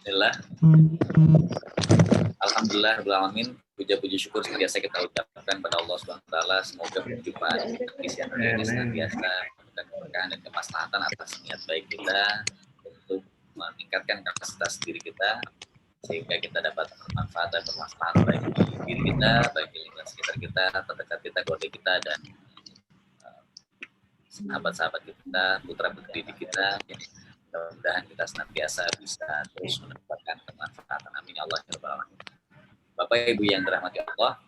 Alhamdulillah. Alhamdulillah alamin. Puja-puji syukur senantiasa kita ucapkan pada Allah Subhanahu wa taala. Semoga perjumpaan di siang hari ini senantiasa dan keberkahan dan kemaslahatan atas niat baik kita untuk meningkatkan kapasitas diri kita sehingga kita dapat bermanfaat dan bermaslahat bagi diri kita, bagi lingkungan sekitar kita, terdekat kita, keluarga kita, dan sahabat-sahabat kita, putra-putri kita. Mudah-mudahan kita senantiasa bisa terus mendapatkan kemanfaatan. Amin ya Allah ya Rabbal Alamin. Bapak Ibu yang dirahmati Allah,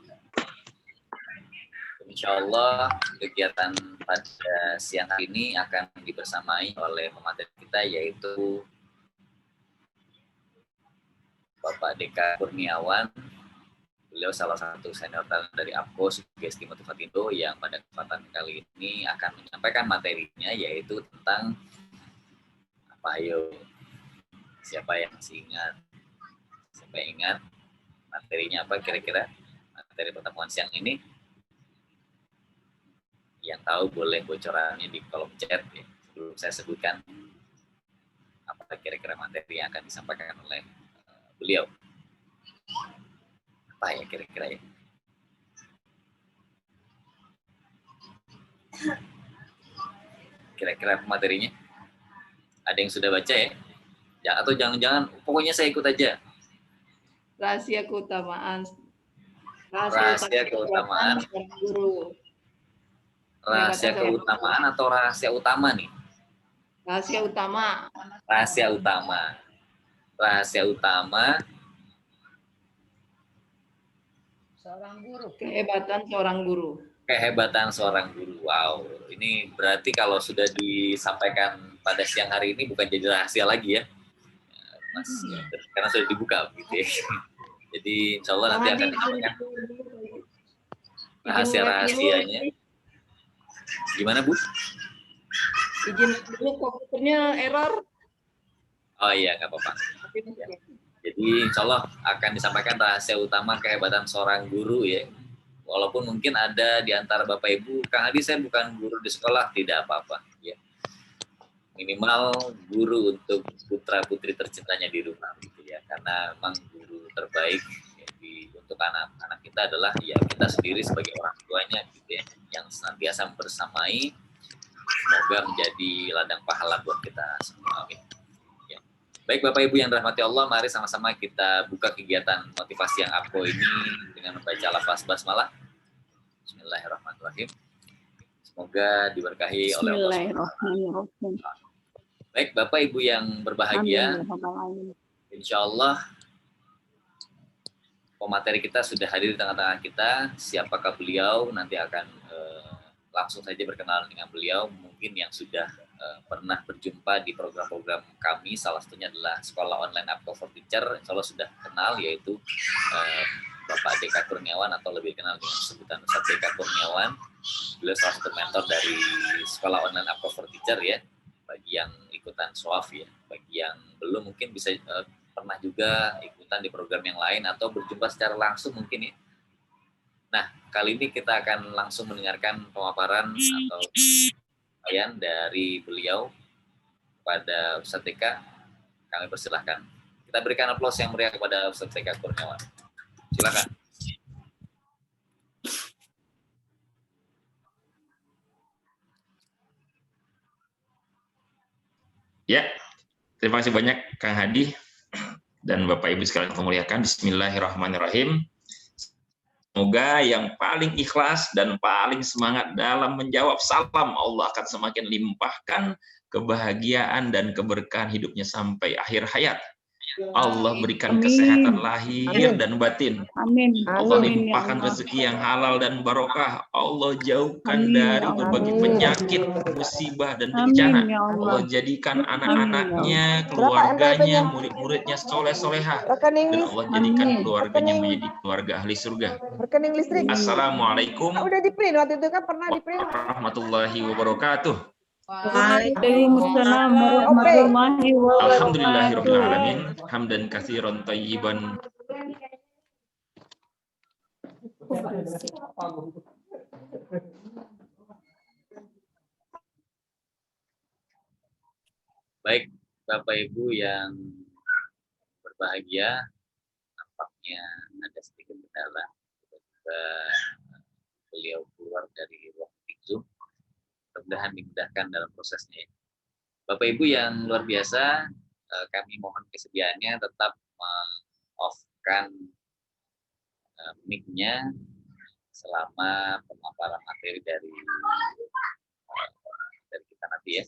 insya Allah kegiatan pada siang hari ini akan dibersamai oleh pemateri kita, yaitu Bapak Deka Kurniawan. Beliau salah satu senior talent dari APKO Sugesti Motivatindo yang pada kesempatan kali ini akan menyampaikan materinya, yaitu tentang apa, ayo, siapa yang masih ingat? Siapa yang ingat materinya apa kira-kira? Materi pertemuan siang ini. Yang tahu boleh bocorannya di kolom chat ya, sebelum saya sebutkan apa kira-kira materi yang akan disampaikan oleh beliau. Apa ya kira-kira ya? Kira-kira materinya? Ada yang sudah baca ya? Atau jangan-jangan pokoknya saya ikut aja. Rahasia keutamaan. Rahasia keutamaan. Guru. Rahasia keutamaan atau rahasia utama nih? Rahasia utama. Rahasia utama. Rahasia utama. Seorang guru. Kehebatan seorang guru. Kehebatan seorang guru. Wow, ini berarti kalau sudah disampaikan pada siang hari ini bukan jadi rahasia lagi ya, Mas, karena sudah dibuka begitu ya. Jadi insya Allah nanti akan disampaikan rahasia-rahasianya. Gimana Bu? Izin dulu, komputernya error. Oh iya, nggak apa-apa. Ya. Jadi insya Allah akan disampaikan rahasia utama kehebatan seorang guru ya. Walaupun mungkin ada di antara Bapak Ibu, Kang Adi saya bukan guru di sekolah, tidak apa-apa. Ya. Minimal guru untuk putra-putri tercintanya di rumah gitu ya. Karena memang guru terbaik ya, untuk anak-anak kita adalah ya kita sendiri sebagai orang tuanya gitu ya, yang senantiasa bersamai. Semoga menjadi ladang pahala buat kita semua. Amin. Ya. Baik Bapak Ibu yang dirahmati Allah, mari sama-sama kita buka kegiatan motivasi yang APKO ini dengan membaca lafaz basmalah. Bismillahirrahmanirrahim. Semoga diberkahi oleh Allah. Bismillahirrahmanirrahim. Baik Bapak Ibu yang berbahagia, insya Allah pemateri kita sudah hadir di tengah-tengah kita. Siapakah beliau? Nanti akan langsung saja berkenalan dengan beliau. Mungkin yang sudah pernah berjumpa di program-program kami, salah satunya adalah Sekolah Online APKO for Teacher, insya Allah sudah kenal, yaitu Bapak Deka Kurniawan atau lebih kenal dengan sebutan Ustaz Deka Kurniawan. Beliau salah satu mentor dari Sekolah Online APKO for Teacher ya. Bagi yang ikutan SWAF ya, bagi yang belum mungkin bisa pernah juga ikutan di program yang lain atau berjumpa secara langsung mungkin ya. Nah, kali ini kita akan langsung mendengarkan pemaparan atau penyampaian dari beliau kepada Ustaz Deka. Kami persilahkan. Kita berikan aplaus yang meriah kepada Ustaz Deka Kurniawan. Silakan. Ya, terima kasih banyak Kang Hadi dan Bapak Ibu sekalian memuliakan. Bismillahirrahmanirrahim. Semoga yang paling ikhlas dan paling semangat dalam menjawab salam Allah akan semakin limpahkan kebahagiaan dan keberkahan hidupnya sampai akhir hayat. Allah berikan kesehatan lahir dan batin. Amin. Allah limpahkan rezeki yang halal dan barokah. Allah jauhkan dari berbagai penyakit, musibah dan bencana. Allah jadikan anak-anaknya, keluarganya, murid-muridnya soleh-solehah. Dan Allah jadikan keluarganya menjadi keluarga ahli surga. Rekening listrik. Assalamualaikum Udah di print waktu itu kan pernah di print. warahmatullahi wabarakatuh. Waalaikumsalam warahmatullahi wabarakatuh. Alhamdulillahirabbil alamin, hamdan katsiran thayyiban. Baik, Bapak Ibu yang berbahagia, nampaknya ada sedikit kendala. Tiba-tiba beliau keluar dari ruang Zoom. Mudah-mudahan dimudahkan dalam prosesnya. Bapak Ibu yang luar biasa, kami mohon kesediaannya tetap off-kan mic-nya selama pemaparan materi dari kita nanti ya.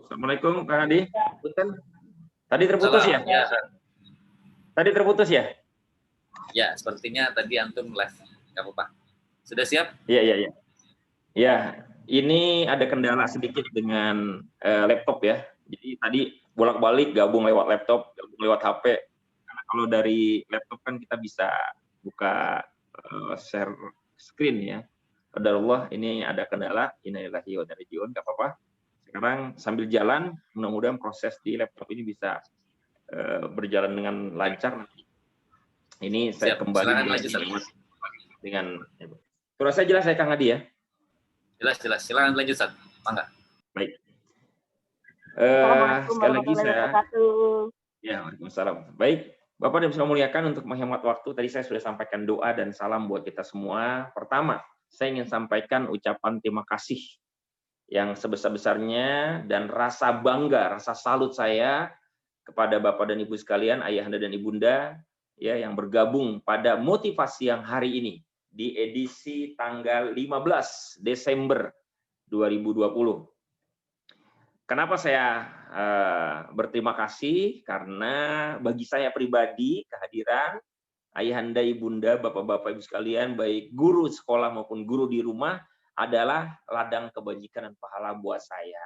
Assalamualaikum Kang Hadi. Tadi terputus ya? Ya? Tadi terputus ya? Ya, sepertinya tadi antum live. Nggak apa-apa. Sudah siap? Iya. Ya, ini ada kendala sedikit dengan laptop ya. Jadi tadi bolak-balik gabung lewat laptop, gabung lewat HP. Karena kalau dari laptop kan kita bisa buka share screen ya. Qadarullah ini ada kendala, innalillahi wa inna ilaihi raji'un, nggak apa-apa. Sekarang sambil jalan, mudah-mudahan proses di laptop ini bisa berjalan dengan lancar. Ini saya Siap. kembali dengan suara saya jelas ya Kang Hadi ya? Jelas. Silakan lanjut, Ustaz. Mangga. Baik. Assalamualaikum Sekali lagi warahmatullahi saya wabarakatuh. ya, waalaikumsalam. Baik, Bapak dan Ibu muliakan, untuk menghemat waktu tadi saya sudah sampaikan doa dan salam buat kita semua. Pertama, saya ingin sampaikan ucapan terima kasih yang sebesar-besarnya dan rasa bangga, rasa salut saya kepada Bapak dan Ibu sekalian, ayahanda dan ibunda ya yang bergabung pada motivasi yang hari ini di edisi tanggal 15 Desember 2020. Kenapa saya berterima kasih? Karena bagi saya pribadi, kehadiran ayahanda, ibunda, bapak-bapak, ibu sekalian, baik guru sekolah maupun guru di rumah, adalah ladang kebajikan dan pahala buat saya.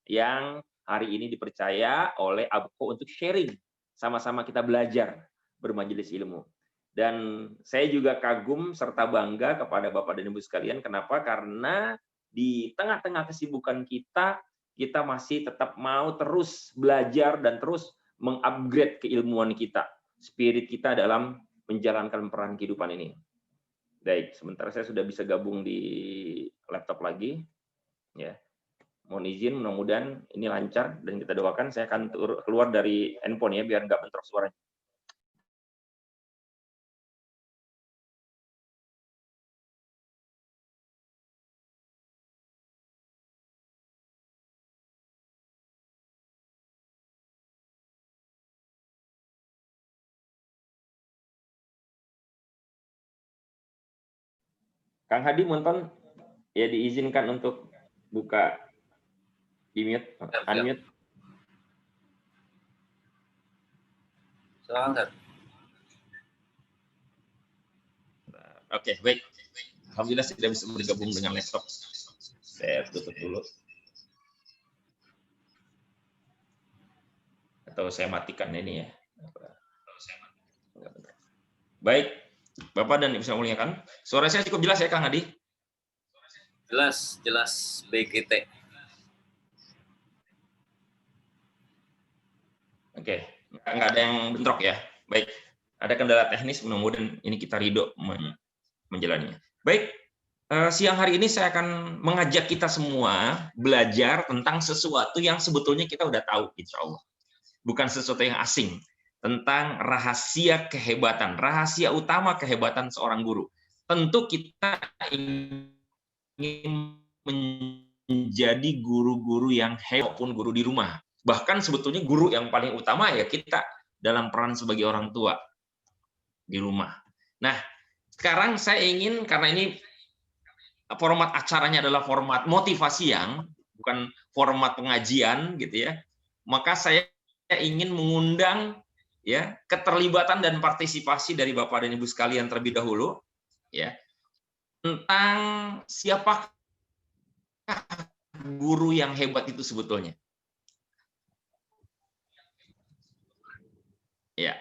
Yang hari ini dipercaya oleh Abko untuk sharing. Sama-sama kita belajar bermajelis ilmu. Dan saya juga kagum serta bangga kepada Bapak dan Ibu sekalian. Kenapa? Karena di tengah-tengah kesibukan kita masih tetap mau terus belajar dan terus mengupgrade keilmuan kita, spirit kita dalam menjalankan peran kehidupan ini. Baik, sementara saya sudah bisa gabung di laptop lagi. Ya, mohon izin, mudah-mudahan ini lancar dan kita doakan. Saya akan keluar dari handphone ya, biar nggak bentrok suaranya. Kang Hadi Monton ya diizinkan untuk buka di mute, unmute. Silakan, Ustaz. Oke, baik. Alhamdulillah sudah bisa bergabung dengan laptop. Saya tutup dulu. Atau saya matikan ini ya. Baik, Bapak dan Ibu saya muliakan. Suara saya cukup jelas ya Kang Hadi? Jelas BGT. Oke, nggak ada yang bentrok ya. Baik, ada kendala teknis, mudah-mudahan ini kita ridho menjalaninya. Baik, siang hari ini saya akan mengajak kita semua belajar tentang sesuatu yang sebetulnya kita udah tahu, insya Allah. Bukan sesuatu yang asing, tentang rahasia kehebatan, rahasia utama kehebatan seorang guru. Tentu kita ingin menjadi guru-guru yang hebat, maupun guru di rumah. Bahkan sebetulnya guru yang paling utama ya kita dalam peran sebagai orang tua di rumah. Nah, sekarang saya ingin, karena ini format acaranya adalah format motivasi yang bukan format pengajian gitu ya, maka saya ingin mengundang ya keterlibatan dan partisipasi dari Bapak dan Ibu sekalian terlebih dahulu ya tentang siapakah guru yang hebat itu sebetulnya. Ya,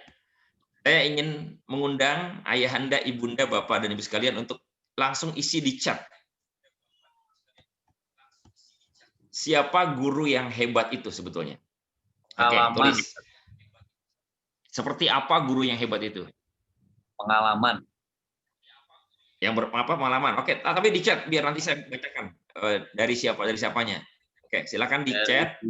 saya ingin mengundang ayahanda, ibunda, Bapak dan Ibu sekalian untuk langsung isi di chat. Siapa guru yang hebat itu sebetulnya? Oke, tulis. Seperti apa guru yang hebat itu? Pengalaman. Yang berapa pengalaman? Oke, tapi di chat biar nanti saya bacakan. Dari siapa? Dari siapanya? Oke, silakan di chat.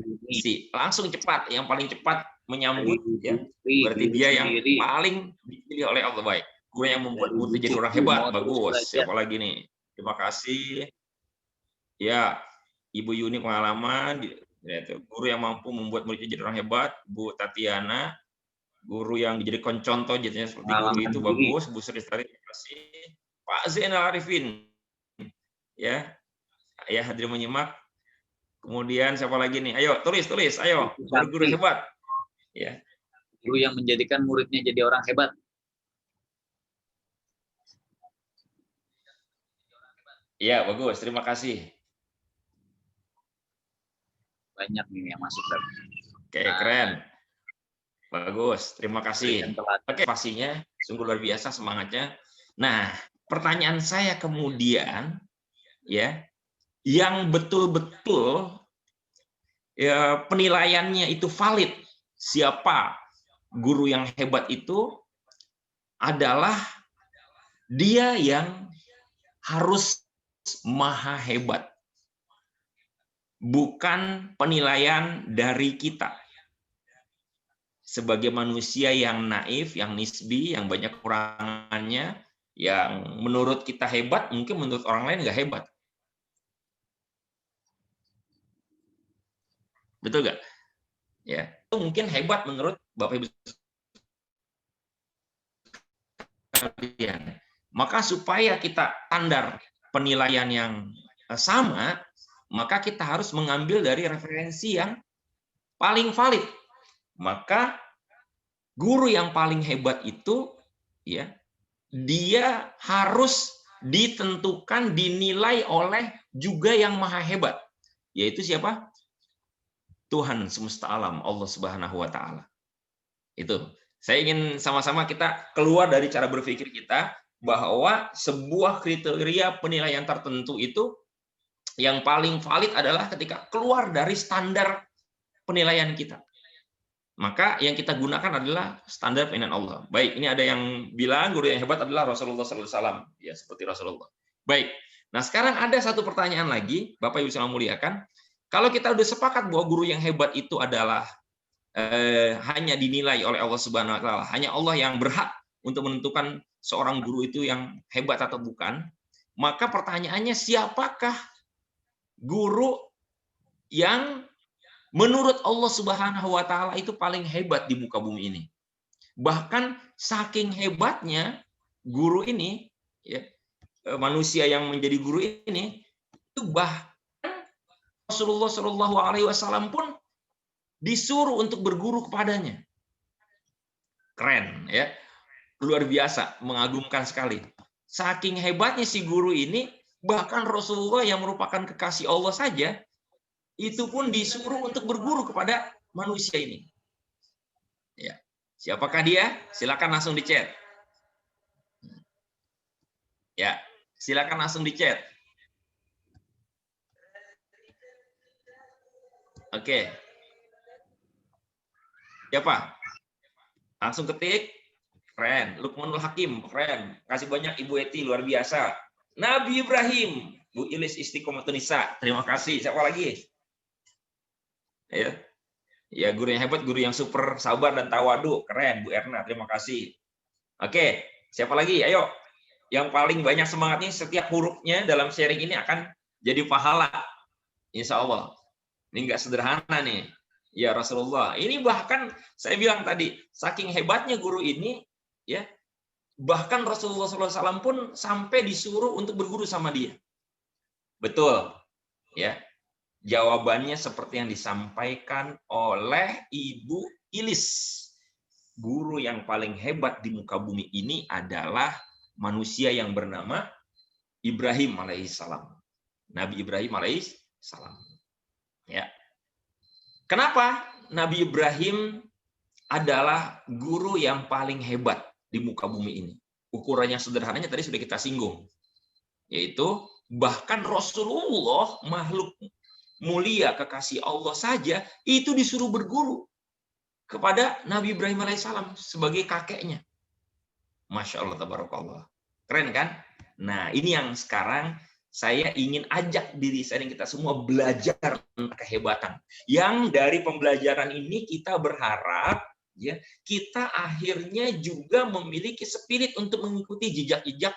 Langsung cepat, yang paling cepat menyambut ya. Berarti dia yang paling dipilih oleh Allah. Baik. Guru yang membuat murid jadi orang hebat. Bagus. Siapa lagi nih? Terima kasih. Ya, Ibu Yuni pengalaman. Guru yang mampu membuat muridnya jadi orang hebat. Bu Tatiana. Guru yang jadi contoh jadinya seperti guru itu. Bagus. Bu Sri Lestari. Terima kasih. Pak Zainal Arifin. Ya, hadir menyimak. Kemudian siapa lagi nih? Ayo tulis, ayo. Guru-guru hebat. Ya. Guru yang menjadikan muridnya jadi orang hebat. Iya, bagus. Terima kasih. Banyak nih yang masuk. Oke, keren. Bagus. Terima kasih. Oke, pastinya sungguh luar biasa semangatnya. Nah, pertanyaan saya kemudian ya, yang betul-betul ya, penilaiannya itu valid, siapa guru yang hebat itu adalah dia yang harus maha hebat, bukan penilaian dari kita sebagai manusia yang naif, yang nisbi, yang banyak kekurangannya, yang menurut kita hebat, mungkin menurut orang lain nggak hebat. Betul nggak? Ya, itu mungkin hebat menurut Bapak Ibu sekalian. Maka supaya kita standar penilaian yang sama, maka kita harus mengambil dari referensi yang paling valid. Maka guru yang paling hebat itu ya, dia harus ditentukan, dinilai oleh juga yang maha hebat. Yaitu siapa? Tuhan semesta alam, Allah Subhanahu wa taala. Itu. Saya ingin sama-sama kita keluar dari cara berpikir kita bahwa sebuah kriteria penilaian tertentu itu yang paling valid adalah ketika keluar dari standar penilaian kita. Maka yang kita gunakan adalah standar penilaian Allah. Baik, ini ada yang bilang guru yang hebat adalah Rasulullah SAW. Ya, seperti Rasulullah. Baik. Nah, sekarang ada satu pertanyaan lagi, Bapak Ibu yang muliakan. Kalau kita udah sepakat bahwa guru yang hebat itu adalah hanya dinilai oleh Allah Subhanahu wa taala, hanya Allah yang berhak untuk menentukan seorang guru itu yang hebat atau bukan, maka pertanyaannya siapakah guru yang menurut Allah Subhanahu wa taala itu paling hebat di muka bumi ini? Bahkan saking hebatnya guru ini ya, manusia yang menjadi guru ini itu bahkan Rasulullah Shallallahu Alaihi Wasallam pun disuruh untuk berguru kepadanya. Keren ya, luar biasa, mengagumkan sekali. Saking hebatnya si guru ini, bahkan Rasulullah yang merupakan kekasih Allah saja, itu pun disuruh untuk berguru kepada manusia ini. Ya, siapakah dia? Silakan langsung di chat. Ya, silakan langsung di chat. Oke. Siapa? Langsung ketik. Keren. Lukmanul Hakim. Keren. Kasih banyak Ibu Eti. Luar biasa. Nabi Ibrahim. Bu Ilis Istiqomatun Nisa. Terima kasih. Siapa lagi? Ya, guru yang hebat. Guru yang super sabar dan tawadu. Keren. Bu Erna. Terima kasih. Oke. Siapa lagi? Ayo. Yang paling banyak semangatnya, setiap hurufnya dalam sharing ini akan jadi pahala. Insya Allah. Ini nggak sederhana nih. Ya Rasulullah. Ini bahkan saya bilang tadi, saking hebatnya guru ini, ya bahkan Rasulullah SAW pun sampai disuruh untuk berguru sama dia. Betul. Ya. Jawabannya seperti yang disampaikan oleh Ibu Ilis. Guru yang paling hebat di muka bumi ini adalah manusia yang bernama Ibrahim alaihissalam. Nabi Ibrahim alaihissalam. Ya. Kenapa Nabi Ibrahim adalah guru yang paling hebat di muka bumi ini? Ukurannya sederhananya tadi sudah kita singgung. Yaitu bahkan Rasulullah, makhluk mulia kekasih Allah saja, itu disuruh berguru kepada Nabi Ibrahim alaihissalam sebagai kakeknya. Masya Allah, tabarakallah. Keren kan? Nah, ini yang sekarang saya ingin ajak diri saya dan kita semua belajar tentang kehebatan. Yang dari pembelajaran ini kita berharap ya kita akhirnya juga memiliki spirit untuk mengikuti jejak-jejak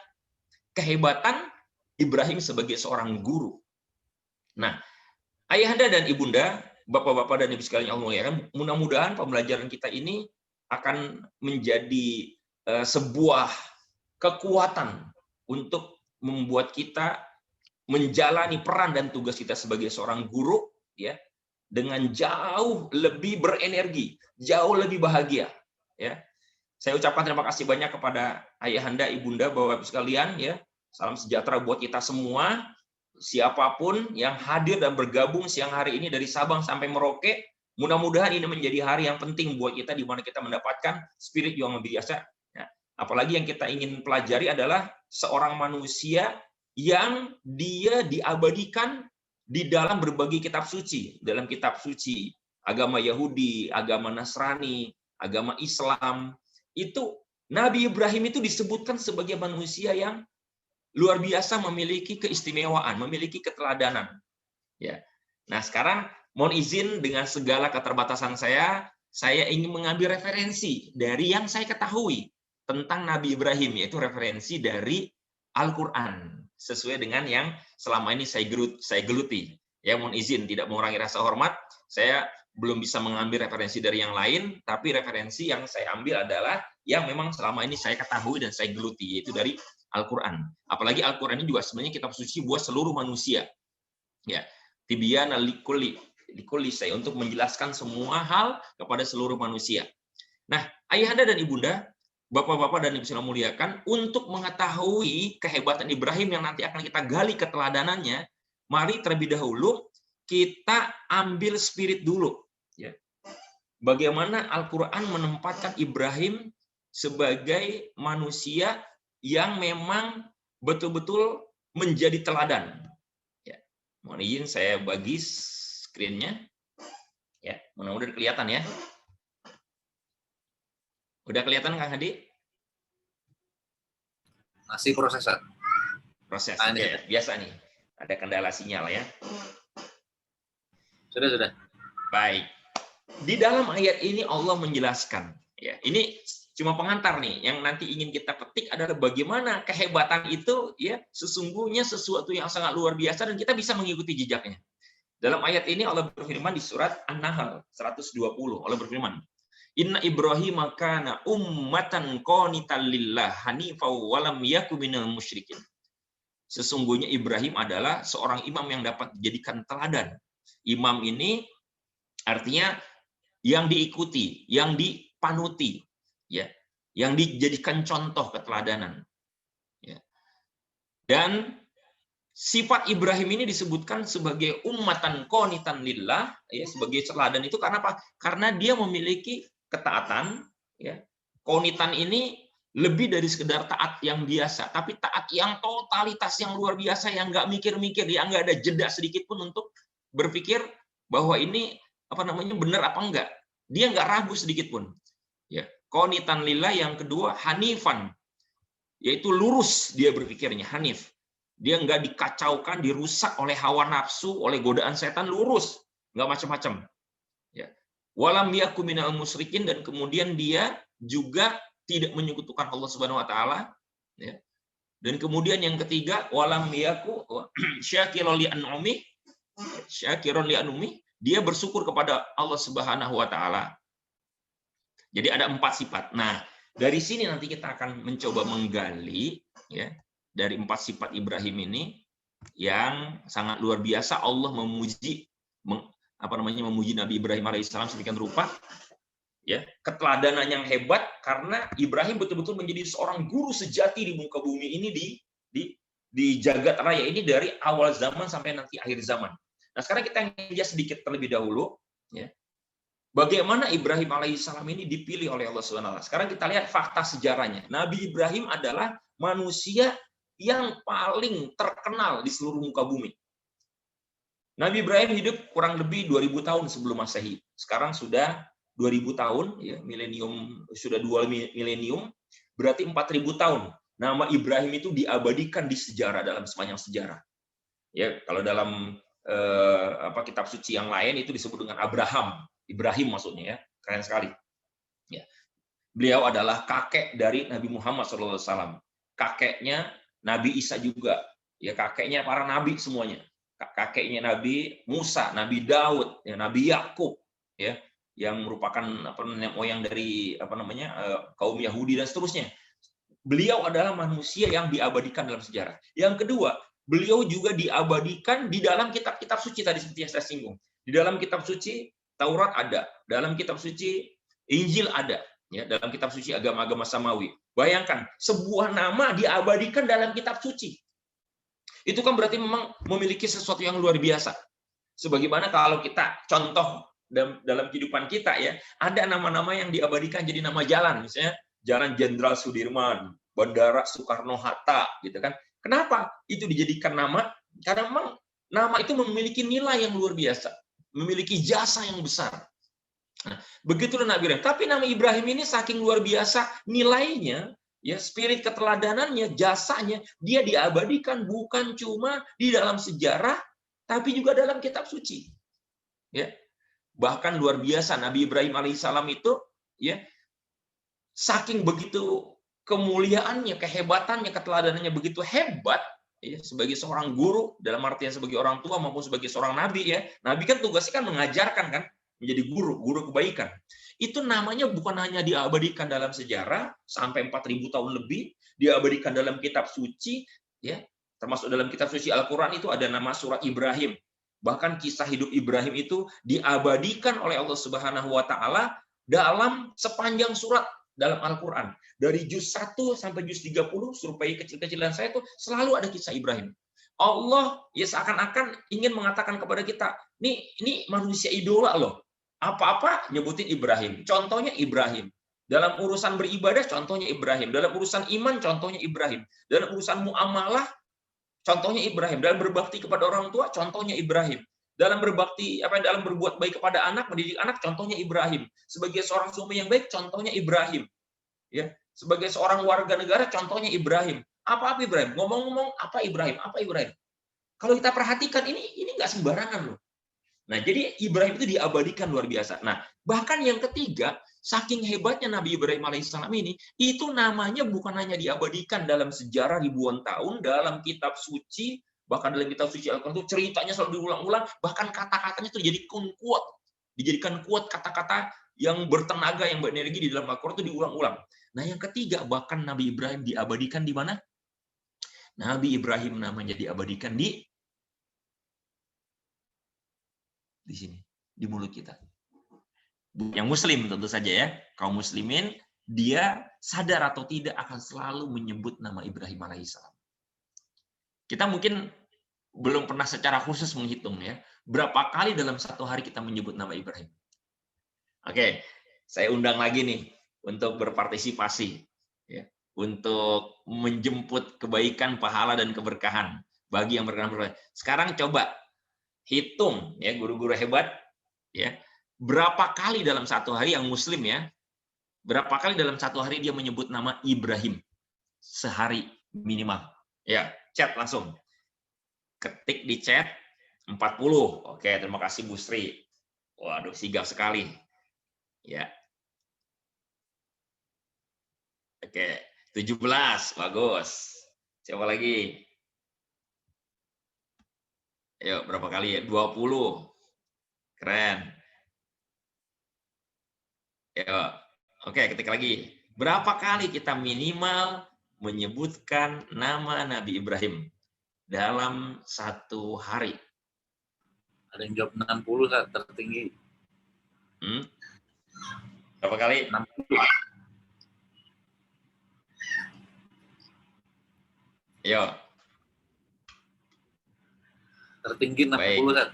kehebatan Ibrahim sebagai seorang guru. Nah, ayahanda dan ibunda, bapak-bapak dan ibu sekalian yang Allah muliakan, mudah-mudahan pembelajaran kita ini akan menjadi sebuah kekuatan untuk membuat kita menjalani peran dan tugas kita sebagai seorang guru ya dengan jauh lebih berenergi, jauh lebih bahagia ya. Saya ucapkan terima kasih banyak kepada ayahanda, ibunda, bapak-bapak sekalian ya. Salam sejahtera buat kita semua. Siapapun yang hadir dan bergabung siang hari ini dari Sabang sampai Merauke, mudah-mudahan ini menjadi hari yang penting buat kita di mana kita mendapatkan spirit yang lebih biasa. Ya. Apalagi yang kita ingin pelajari adalah seorang manusia yang dia diabadikan di dalam berbagai kitab suci. Dalam kitab suci, agama Yahudi, agama Nasrani, agama Islam, itu Nabi Ibrahim itu disebutkan sebagai manusia yang luar biasa memiliki keistimewaan, memiliki keteladanan. Ya. Nah, sekarang mohon izin dengan segala keterbatasan saya ingin mengambil referensi dari yang saya ketahui tentang Nabi Ibrahim, yaitu referensi dari Al-Quran, sesuai dengan yang selama ini saya geluti. Ya, mohon izin, tidak mengurangi rasa hormat, saya belum bisa mengambil referensi dari yang lain, tapi referensi yang saya ambil adalah yang memang selama ini saya ketahui dan saya geluti, yaitu dari Al-Quran. Apalagi Al-Quran ini juga sebenarnya kitab suci buat seluruh manusia. Ya, tibyana likulli syai, untuk menjelaskan semua hal kepada seluruh manusia. Nah, ayahanda dan ibunda, bapak-bapak dan ibu yang muliakan, untuk mengetahui kehebatan Ibrahim yang nanti akan kita gali keteladanannya, mari terlebih dahulu kita ambil spirit dulu. Ya. Bagaimana Al-Quran menempatkan Ibrahim sebagai manusia yang memang betul-betul menjadi teladan. Ya. Mohon izin saya bagi screen-nya. Ya, mudah-mudahan kelihatan ya. Udah kelihatan Kang Hadi? Masih prosesan. Proses. Oke, biasa nih. Ada kendala sinyal ya. Sudah. Baik. Di dalam ayat ini Allah menjelaskan, ya. Ini cuma pengantar nih, yang nanti ingin kita petik adalah bagaimana kehebatan itu ya sesungguhnya sesuatu yang sangat luar biasa dan kita bisa mengikuti jejaknya. Dalam ayat ini Allah berfirman di surat An-Nahl 120. Allah berfirman, Inna Ibrahim kana ummatan qanitan lillah hanifan wa lam yakun minal musyrikin. Sesungguhnya Ibrahim adalah seorang imam yang dapat dijadikan teladan. Imam ini artinya yang diikuti, yang dipanuti, ya, yang dijadikan contoh keteladanan. Ya. Dan sifat Ibrahim ini disebutkan sebagai ummatan qanitan lillah, ya, sebagai teladan itu karena apa? Karena dia memiliki ketaatan, ya. Qanitan ini lebih dari sekedar taat yang biasa, tapi taat yang totalitas yang luar biasa, yang nggak mikir-mikir, yang nggak ada jeda sedikit pun untuk berpikir bahwa ini benar apa enggak. Dia nggak ragu sedikit pun. Ya, qanitan lillah. Yang kedua hanifan, yaitu lurus dia berpikirnya, hanif. Dia nggak dikacaukan, dirusak oleh hawa nafsu, oleh godaan setan, lurus, nggak macam-macam. Ya. Walam yakun minal musyrikin, dan kemudian dia juga tidak menyekutukan Allah Subhanahu wa taala, ya. Dan kemudian yang ketiga, walam yakun syakiron li an'umi, dia bersyukur kepada Allah Subhanahu wa taala. Jadi ada 4 sifat. Nah, dari sini nanti kita akan mencoba menggali ya dari 4 sifat Ibrahim ini yang sangat luar biasa. Allah memuji memuji Nabi Ibrahim alaihissalam sedemikian rupa, ya, keteladanan yang hebat, karena Ibrahim betul-betul menjadi seorang guru sejati di muka bumi ini, di jagat raya ini, dari awal zaman sampai nanti akhir zaman. Nah, sekarang kita lihat sedikit terlebih dahulu, ya, bagaimana Ibrahim alaihissalam ini dipilih oleh Allah SWT. Sekarang kita lihat fakta sejarahnya. Nabi Ibrahim adalah manusia yang paling terkenal di seluruh muka bumi. Nabi Ibrahim hidup kurang lebih 2000 tahun sebelum Masehi. Sekarang sudah 2000 tahun, ya, milenium, sudah 2 milenium, berarti 4000 tahun. Nama Ibrahim itu diabadikan di sejarah, dalam sepanjang sejarah. Ya, kalau dalam kitab suci yang lain itu disebut dengan Ibrahim maksudnya ya, keren sekali. Ya. Beliau adalah kakek dari Nabi Muhammad SAW. Kakeknya Nabi Isa juga, ya kakeknya para nabi semuanya. Kakeknya Nabi Musa, Nabi Daud, ya, Nabi Yakub, ya, yang merupakan nenek moyang dari kaum Yahudi dan seterusnya. Beliau adalah manusia yang diabadikan dalam sejarah. Yang kedua, beliau juga diabadikan di dalam kitab-kitab suci tadi seperti yang saya singgung. Di dalam kitab suci Taurat ada, dalam kitab suci Injil ada, ya, dalam kitab suci agama-agama samawi. Bayangkan, sebuah nama diabadikan dalam kitab suci. Itu kan berarti memang memiliki sesuatu yang luar biasa. Sebagaimana kalau kita contoh dalam kehidupan kita ya, ada nama-nama yang diabadikan jadi nama jalan, misalnya Jalan Jenderal Sudirman, Bandara Soekarno-Hatta, gitu kan. Kenapa itu dijadikan nama? Karena memang nama itu memiliki nilai yang luar biasa, memiliki jasa yang besar. Nah, begitulah Nabi Ibrahim. Tapi nama Ibrahim ini saking luar biasa nilainya, ya, spirit keteladanannya, jasanya, dia diabadikan bukan cuma di dalam sejarah, tapi juga dalam kitab suci. Ya. Bahkan luar biasa Nabi Ibrahim alaihissalam itu, ya, saking begitu kemuliaannya, kehebatannya, keteladanannya begitu hebat, ya, sebagai seorang guru, dalam artian sebagai orang tua maupun sebagai seorang nabi, ya. Nabi kan tugasnya kan mengajarkan kan, menjadi guru kebaikan. Itu namanya bukan hanya diabadikan dalam sejarah sampai 4000 tahun lebih, diabadikan dalam kitab suci, ya, termasuk dalam kitab suci Al-Qur'an itu ada nama surat Ibrahim. Bahkan kisah hidup Ibrahim itu diabadikan oleh Allah Subhanahu wa taala dalam sepanjang surat dalam Al-Qur'an. Dari juz 1 sampai juz 30, survei kecil-kecilan saya itu selalu ada kisah Ibrahim. Allah ya seakan-akan ingin mengatakan kepada kita, ini manusia idola loh. Apa-apa nyebutin Ibrahim. Contohnya Ibrahim. Dalam urusan beribadah contohnya Ibrahim. Dalam urusan iman contohnya Ibrahim. Dalam urusan muamalah contohnya Ibrahim. Dalam berbakti kepada orang tua contohnya Ibrahim. Dalam berbakti dalam berbuat baik kepada anak, mendidik anak contohnya Ibrahim. Sebagai seorang suami yang baik contohnya Ibrahim. Ya, sebagai seorang warga negara contohnya Ibrahim. Apa Ibrahim? Ngomong-ngomong apa Ibrahim? Apa Ibrahim? Kalau kita perhatikan ini nggak sembarangan loh. Nah, jadi Ibrahim itu diabadikan luar biasa. Nah, bahkan yang ketiga, saking hebatnya Nabi Ibrahim alaihissalam ini, itu namanya bukan hanya diabadikan dalam sejarah ribuan tahun, dalam kitab suci, bahkan dalam kitab suci Al-Qur'an itu ceritanya selalu diulang-ulang, bahkan kata-katanya itu dijadikan quote. Dijadikan quote kata-kata yang bertenaga, yang berenergi di dalam Al-Qur'an itu diulang-ulang. Nah, yang ketiga, bahkan Nabi Ibrahim diabadikan di mana? Nabi Ibrahim namanya diabadikan di sini, di mulut kita. Yang muslim tentu saja ya, kaum muslimin, dia sadar atau tidak akan selalu menyebut nama Ibrahim alaihissalam. Kita mungkin belum pernah secara khusus menghitung ya, berapa kali dalam satu hari kita menyebut nama Ibrahim. Oke, saya undang lagi nih untuk berpartisipasi, ya, untuk menjemput kebaikan, pahala dan keberkahan bagi yang berkenan. Sekarang coba hitung ya, guru-guru hebat ya, berapa kali dalam satu hari yang muslim ya, berapa kali dalam satu hari dia menyebut nama Ibrahim sehari minimal. Ya, chat langsung. Ketik di chat 40. Oke, terima kasih Bu Sri. Waduh, sigap sekali. Ya. Oke, 17. Bagus. Siapa lagi? Ayo, berapa kali ya? 20. Keren. Ayo. Oke, ketik lagi. Berapa kali kita minimal menyebutkan nama Nabi Ibrahim dalam satu hari? Ada yang jawab 60 tertinggi. Berapa kali? 60. Ayo. Tertinggi 60. Baik.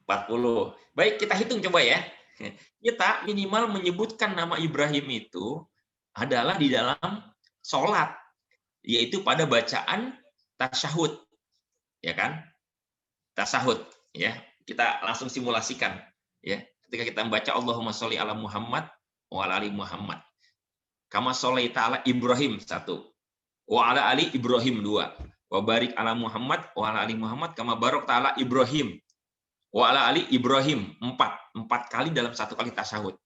40. Baik, kita hitung coba ya. Kita minimal menyebutkan nama Ibrahim itu adalah di dalam sholat, yaitu pada bacaan tasyahud, ya kan? Tasyahud, ya. Kita langsung simulasikan, ya. Ketika kita membaca Allahumma sholli ala Muhammad wa ala ali Muhammad. Kama sholli ta'ala Ibrahim 1. Wa ala ali Ibrahim 2. wa barik ala Muhammad wa ala ali Muhammad kama barakta ala Ibrahim wa ala ali Ibrahim. 4 kali dalam satu kali tasyahud.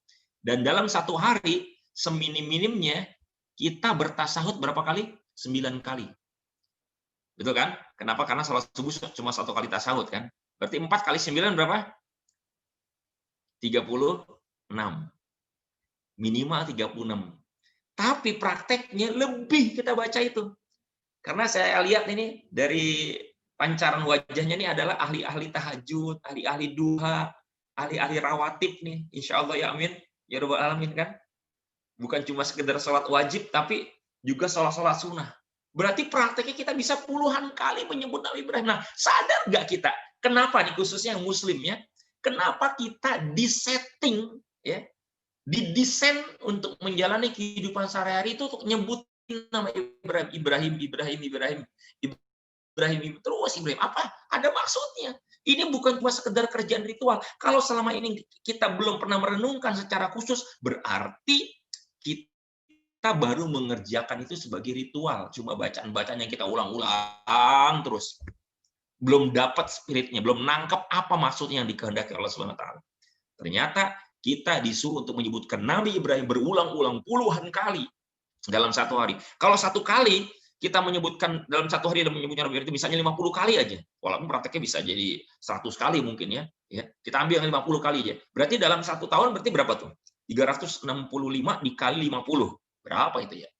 Dan dalam satu hari seminim-minimnya kita bertasahud berapa kali? 9 kali. Betul kan? Kenapa? Karena salat subuh cuma 1 kali tasahud kan? Berarti 4 kali 9 berapa? 36. Minimal 36. Tapi prakteknya lebih kita baca itu. Karena saya lihat ini dari pancaran wajahnya ini adalah ahli-ahli tahajud, ahli-ahli duha, ahli-ahli rawatib nih. Insya Allah ya amin. Ya Rabbal Alamin kan? Bukan cuma sekedar sholat wajib, tapi juga sholat-sholat sunnah. Berarti prakteknya kita bisa puluhan kali menyebut Nabi Ibrahim. Nah, sadar nggak kita? Kenapa nih khususnya yang Muslim ya? Kenapa kita disetting ya, didesain untuk menjalani kehidupan sehari-hari itu untuk nyebutin nama Ibrahim terus Ibrahim. Apa? Ada maksudnya. Ini bukan cuma sekedar kerjaan ritual. Kalau selama ini kita belum pernah merenungkan secara khusus, berarti kita baru mengerjakan itu sebagai ritual. Cuma bacaan-bacaan yang kita ulang-ulang terus. Belum dapat spiritnya, belum nangkep apa maksudnya yang dikehendaki Allah Subhanahu wa taala. Ternyata kita disuruh untuk menyebutkan Nabi Ibrahim berulang-ulang puluhan kali dalam satu hari. Kalau satu kali kita menyebutkan dalam satu hari dan menyebutnya Nabi Ibrahim itu misalnya 50 kali aja. Walaupun prakteknya bisa jadi 100 kali mungkin ya. Kita ambil yang 50 kali aja. Berarti dalam satu tahun berarti berapa tuh? 365 dikali 50. Berapa itu ya?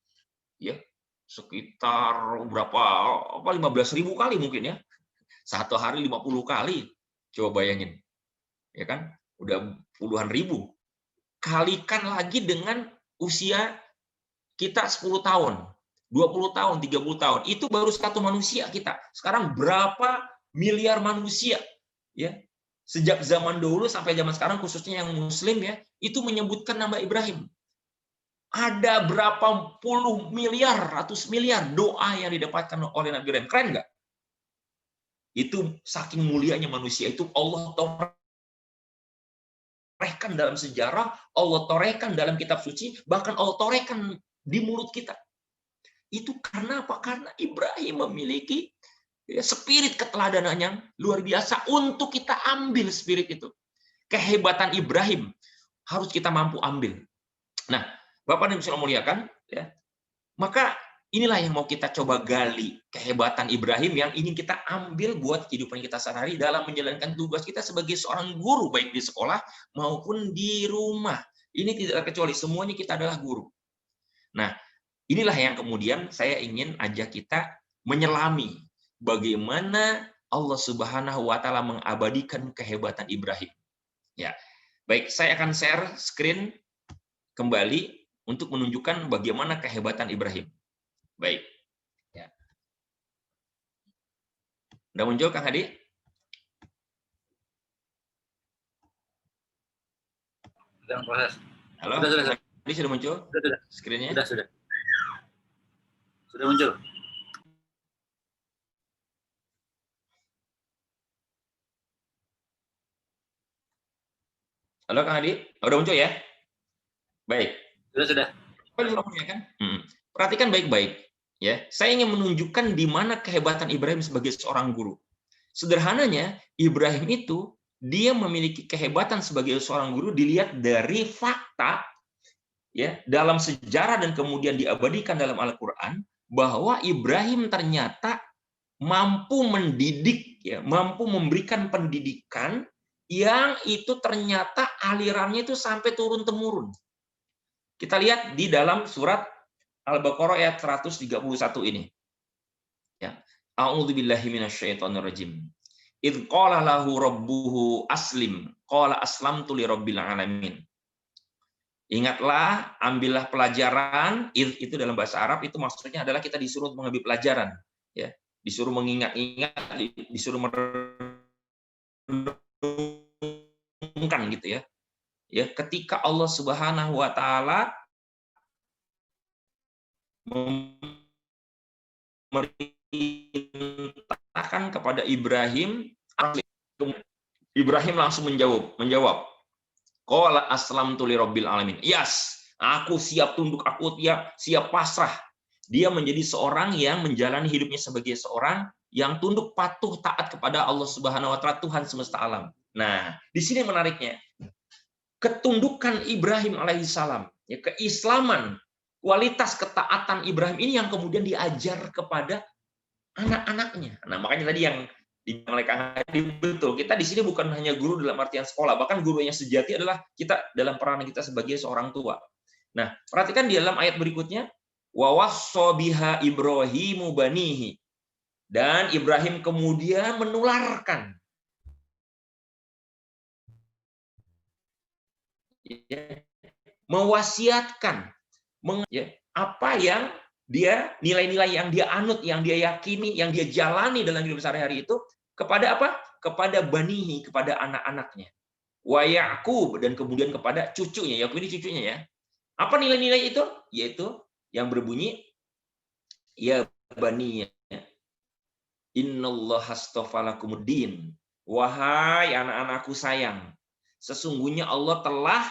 Ya, sekitar berapa? 15.000 kali mungkin ya. Satu hari 50 kali. Coba bayangin. Ya kan? Udah puluhan ribu. Kalikan lagi dengan usia kita 10 tahun, 20 tahun, 30 tahun. Itu baru satu manusia kita. Sekarang berapa miliar manusia? Ya. Sejak zaman dulu sampai zaman sekarang, khususnya yang Muslim ya, itu menyebutkan nama Ibrahim. Ada berapa puluh miliar, ratus miliar doa yang didapatkan oleh Nabi Ibrahim. Keren nggak? Itu saking mulianya manusia itu Allah torehkan dalam sejarah, Allah torehkan dalam kitab suci, bahkan Allah torehkan di mulut kita. Itu karena apa? Karena Ibrahim memiliki spirit keteladanan yang luar biasa untuk kita ambil spirit itu. Kehebatan Ibrahim harus kita mampu ambil. Nah, Bapak dan Ibu yang muliakan, ya, maka inilah yang mau kita coba gali, kehebatan Ibrahim yang ingin kita ambil buat kehidupan kita sehari-hari dalam menjalankan tugas kita sebagai seorang guru, baik di sekolah maupun di rumah. Ini tidak kecuali, semuanya kita adalah guru. Nah, inilah yang kemudian saya ingin ajak kita menyelami bagaimana Allah Subhanahu wa taala mengabadikan kehebatan Ibrahim. Ya. Baik, saya akan share screen kembali untuk menunjukkan bagaimana kehebatan Ibrahim. Baik. Ya. Udah muncul Kang Hadi? Sedang proses. Halo? Sudah. Hadi sudah muncul? Sudah. Screen-nya? Sudah. Sudah muncul. Halo Kang Hadi? Udah muncul ya? Baik. Sudah. Perhatikan baik-baik. Ya, saya ingin menunjukkan di mana kehebatan Ibrahim sebagai seorang guru. Sederhananya, Ibrahim itu dia memiliki kehebatan sebagai seorang guru dilihat dari fakta, ya, dalam sejarah dan kemudian diabadikan dalam Al-Quran bahwa Ibrahim ternyata mampu mendidik, ya, mampu memberikan pendidikan yang itu ternyata alirannya itu sampai turun temurun. Kita lihat di dalam surat Al-Baqarah ayat 131 ini. Ya. A'udzubillahi minasyaitonirrajim. Idz qala lahu rabbuhu aslim, qala aslamtu lirabbil alamin. Ingatlah, ambillah pelajaran. Idz itu dalam bahasa Arab itu maksudnya adalah kita disuruh mengambil pelajaran, ya. Disuruh mengingat-ingat, disuruh merenungkan gitu ya. Ya, ketika Allah Subhanahu wa taala memerintahkan kepada Ibrahim, Ibrahim langsung menjawab, qala aslamtu lirabbil alamin. Yes, aku siap tunduk, aku siap pasrah Dia menjadi seorang yang menjalani hidupnya sebagai seorang yang tunduk patuh taat kepada Allah Subhanahu wa taala, Tuhan semesta alam. Nah, di sini menariknya. Ketundukan Ibrahim alaihissalam, ya, keislaman, kualitas ketaatan Ibrahim ini yang kemudian diajar kepada anak-anaknya. Nah, makanya tadi yang dibilang oleh Kang Hadi, betul, kita di sini bukan hanya guru dalam artian sekolah, bahkan guru yang sejati adalah kita dalam peranan kita sebagai seorang tua. Nah, perhatikan di dalam ayat berikutnya, wa wassa biha Ibrahimu banihi. Dan Ibrahim kemudian menularkan, mewasiatkan apa yang dia, nilai-nilai yang dia anut, yang dia yakini, yang dia jalani dalam hidup sehari-hari itu kepada apa? Kepada banihi, kepada anak-anaknya. Wa Ya'qub, dan kemudian kepada cucunya. Ya'qub ini cucunya ya. Apa nilai-nilai itu? Yaitu yang berbunyi, ya bani, innallaha astafalakumuddin. Wahai anak-anakku sayang, sesungguhnya Allah telah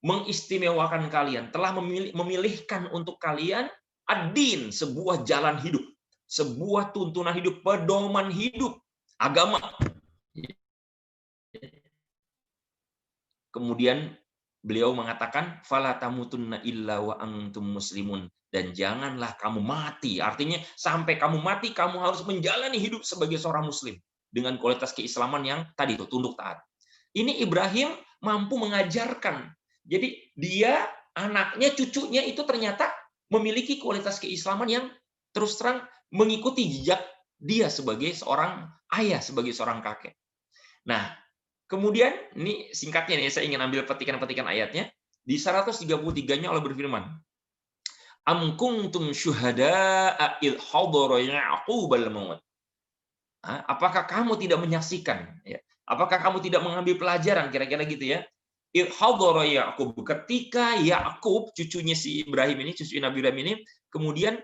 mengistimewakan kalian, telah memilihkan untuk kalian ad-din, sebuah jalan hidup, sebuah tuntunan hidup, pedoman hidup, agama. Kemudian beliau mengatakan, fala tamutunna illa wa antum muslimun, dan janganlah kamu mati. Artinya sampai kamu mati, kamu harus menjalani hidup sebagai seorang muslim dengan kualitas keislaman yang tadi itu tunduk taat. Ini Ibrahim mampu mengajarkan. Jadi dia, anaknya, cucunya itu ternyata memiliki kualitas keislaman yang terus terang mengikuti jejak dia sebagai seorang ayah, sebagai seorang kakek. Nah, kemudian ini singkatnya nih, saya ingin ambil petikan-petikan ayatnya. Di 133-nya Allah berfirman, Am kuntum syuhada'a idh hadara Ya'qubal maut. Apakah kamu tidak menyaksikan? Ya. Apakah kamu tidak mengambil pelajaran? Kira-kira gitu ya. Idh hadara Ya'qub, ketika Ya'qub, cucunya si Ibrahim ini, cucu Nabi Ibrahim ini, kemudian